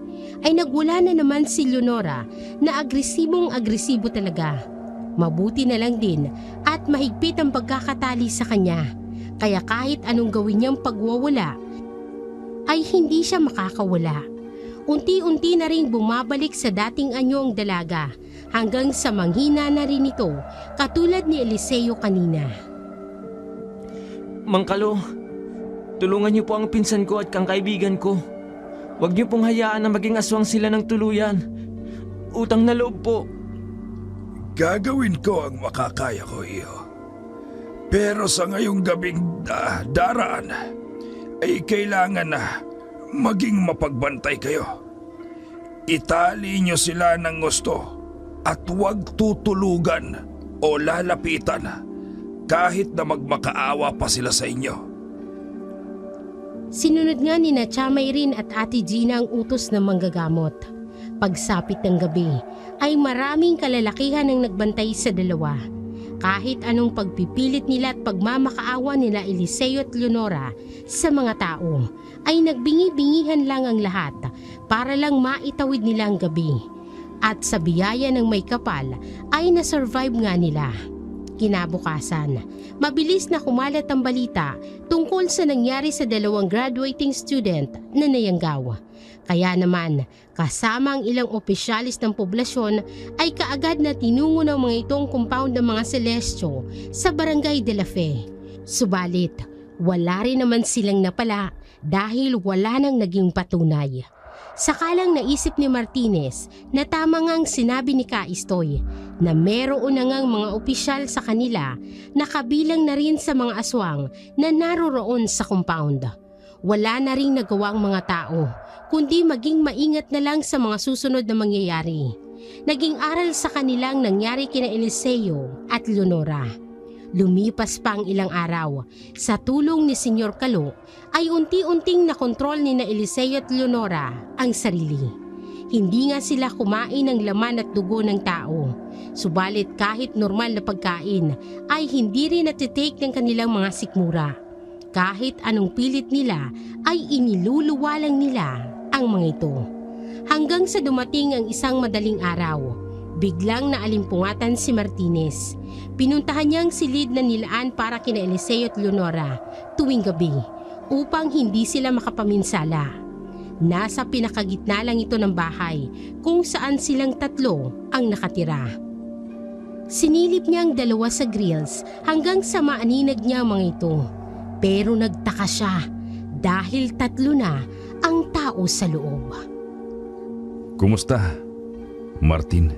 ay nagwala na naman si Leonora na agresibong-agresibo talaga. Mabuti na lang din at mahigpit ang pagkakatali sa kanya. Kaya kahit anong gawin niyang pagwawala, ay hindi siya makakawala. Unti-unti na rin bumabalik sa dating anyo ang dalaga hanggang sa manghina na rin ito katulad ni Eliseo kanina. Mang Kalo, tulungan niyo po ang pinsan ko at kang kaibigan ko. Huwag niyo pong hayaan na maging aswang sila ng tuluyan. Utang na loob po. Gagawin ko ang makakaya ko, iho. Pero sa ngayong gabing daraan ay kailangan na maging mapagbantay kayo. Itali nyo sila ng gusto at huwag tutulugan o lalapitan kahit na magmakaawa pa sila sa inyo. Sinunod nga ni na Chamay rin at Ate Gina ang utos ng manggagamot. Pagsapit ng gabi ay maraming kalalakihan ang nagbantay sa dalawa. Kahit anong pagpipilit nila at pagmamakaawa nila Eliseo at Leonora sa mga tao, ay nagbingi-bingihan lang ang lahat para lang maitawid nila ang gabi. At sa biyaya ng may kapal ay nasurvive nga nila. Kinabukasan, mabilis na kumalat ang balita tungkol sa nangyari sa dalawang graduating student na nayanggaw. Kaya naman, kasama ang ilang opisyalis ng poblasyon ay kaagad na tinungo ng mga itong compound ng mga Celestio sa Barangay de la Fe. Subalit, wala rin naman silang napala dahil wala nang naging patunay. Sakalang naisip ni Martinez na tama ngang sinabi ni Kaistoy na meron na ngang mga opisyal sa kanila na kabilang na rin sa mga aswang na naroroon sa compound. Wala na ring nagawang mga tao kundi maging maingat na lang sa mga susunod na mangyayari. Naging aral sa kanilang nangyari kina Eliseo at Leonora. Lumipas pa ang ilang araw. Sa tulong ni Senyor Kalo ay unti-unting nakontrol ni na Eliseo at Leonora ang sarili. Hindi nga sila kumain ng laman at dugo ng tao. Subalit kahit normal na pagkain ay hindi rin natitake ng kanilang mga sikmura. Kahit anong pilit nila ay iniluluwa lang nila ang mga ito. Hanggang sa dumating ang isang madaling araw, biglang naalimpungatan si Martinez. Pinuntahan niyang silid na nilaan para kina Eliseo at Leonora tuwing gabi upang hindi sila makapaminsala. Nasa pinakagitna lang ito ng bahay kung saan silang tatlo ang nakatira. Sinilip niya ang dalawa sa grills hanggang sa maaninag niya ang mga ito. Pero nagtaka siya dahil tatlo na ang tao sa loob. Kumusta, Martin?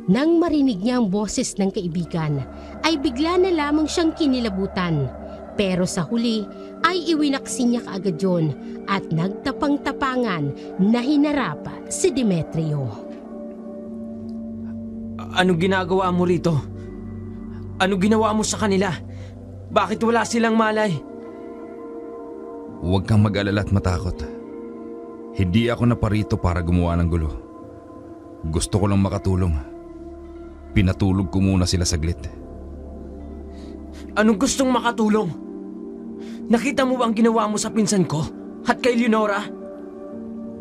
Nang marinig niya ang boses ng kaibigan, ay bigla na lamang siyang kinilabutan. Pero sa huli ay iwinaksin niya kaagad yun at nagtapang-tapangan na hinarap si Demetrio. Anong ginagawa mo rito? Anong ginawa mo sa kanila? Bakit wala silang malay? Huwag kang mag-alala at matakot. Hindi ako naparito para gumawa ng gulo. Gusto ko lang makatulong. Pinatulog ko muna sila saglit. Anong gustong makatulong? Nakita mo ba ang ginawa mo sa pinsan ko at kay Leonora?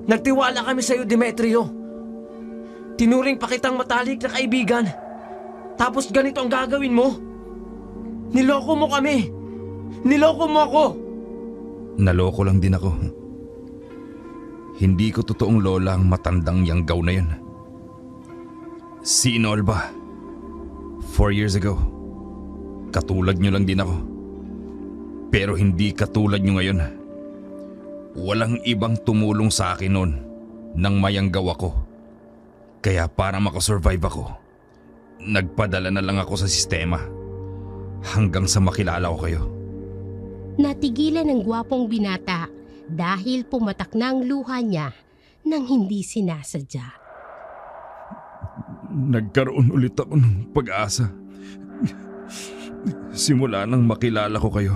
Nagtiwala kami sa iyo, Demetrio. Tinuring pa kitang matalik na kaibigan. Tapos ganito ang gagawin mo? Niloko mo kami. Niloko mo ako. Naloko lang din ako. Hindi ko totoong lola ang matandang yanggaw na yun. Si Inolba, 4 years ago. Katulad nyo lang din ako. Pero hindi katulad nyo ngayon. Walang ibang tumulong sa akin noon nang mayanggaw ako. Kaya para makasurvive ako, nagpadala na lang ako sa sistema hanggang sa makilala ko kayo. Natigilan ng gwapong binata dahil pumatak na ang luha niya nang hindi sinasadya. Nagkaroon ulit ako ng pag-asa. Simula nang makilala ko kayo.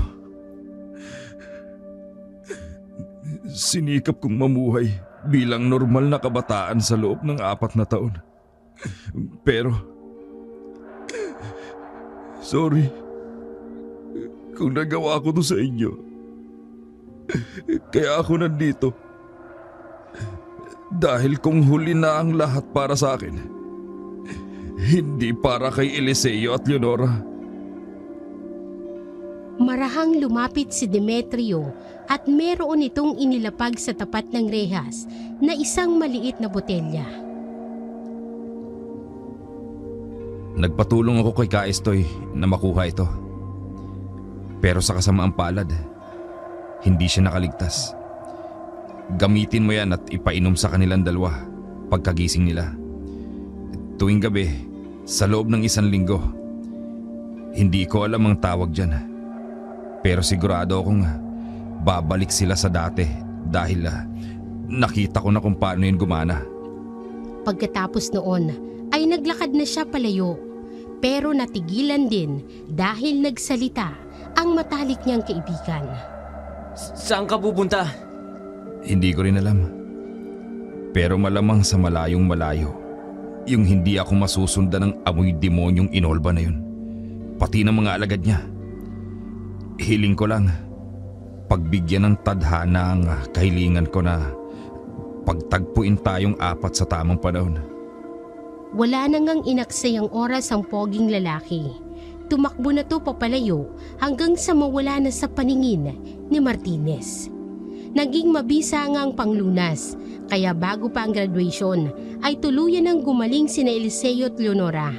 Sinikap kong mamuhay bilang normal na kabataan sa loob ng 4 na taon. Pero, sorry kung nagawa ko to sa inyo. Kaya ako nandito. Dahil kung huli na ang lahat para sa akin, hindi para kay Eliseo at Leonora. Marahang lumapit si Demetrio at meron itong inilapag sa tapat ng rehas na isang maliit na botelya. Nagpatulong ako kay Kaistoy na makuha ito. Pero sa kasamaang palad, hindi siya nakaligtas. Gamitin mo yan at ipainom sa kanilang dalawa pagkagising nila. Tuwing gabi, sa loob ng 1 linggo, Hindi ko alam ang tawag dyan. Pero sigurado akong babalik sila sa dati dahil nakita ko na kung paano yun gumana. Pagkatapos noon ay naglakad na siya palayo, pero natigilan din dahil nagsalita ang matalik niyang kaibigan. Saan ka pupunta? Hindi ko rin alam. Pero malamang sa malayong malayo, yung hindi ako masusundan ng amoy demonyong inolba na yun. Pati ng mga alagad niya. Hiling ko lang, pagbigyan ng tadhana ang kahilingan ko na pagtagpuin tayong apat sa tamang panahon. Wala na ngang inaksay ang oras ang poging lalaki. Tumakbo na to papalayo hanggang sa mawala na sa paningin ni Martinez. Naging mabisa nga ang panglunas, kaya bago pa ang graduation ay tuluyan ng gumaling sina Eliseo at Leonora.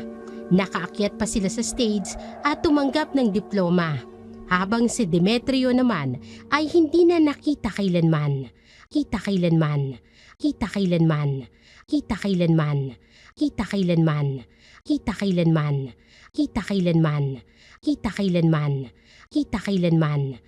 Nakaakyat pa sila sa stage at tumanggap ng diploma, habang si Demetrio naman ay hindi na nakita kailanman. Kita kailanman, kita kailanman, kita kailanman, kita kailanman, kita kailanman, kita kailanman, kita kailanman, kita kailanman,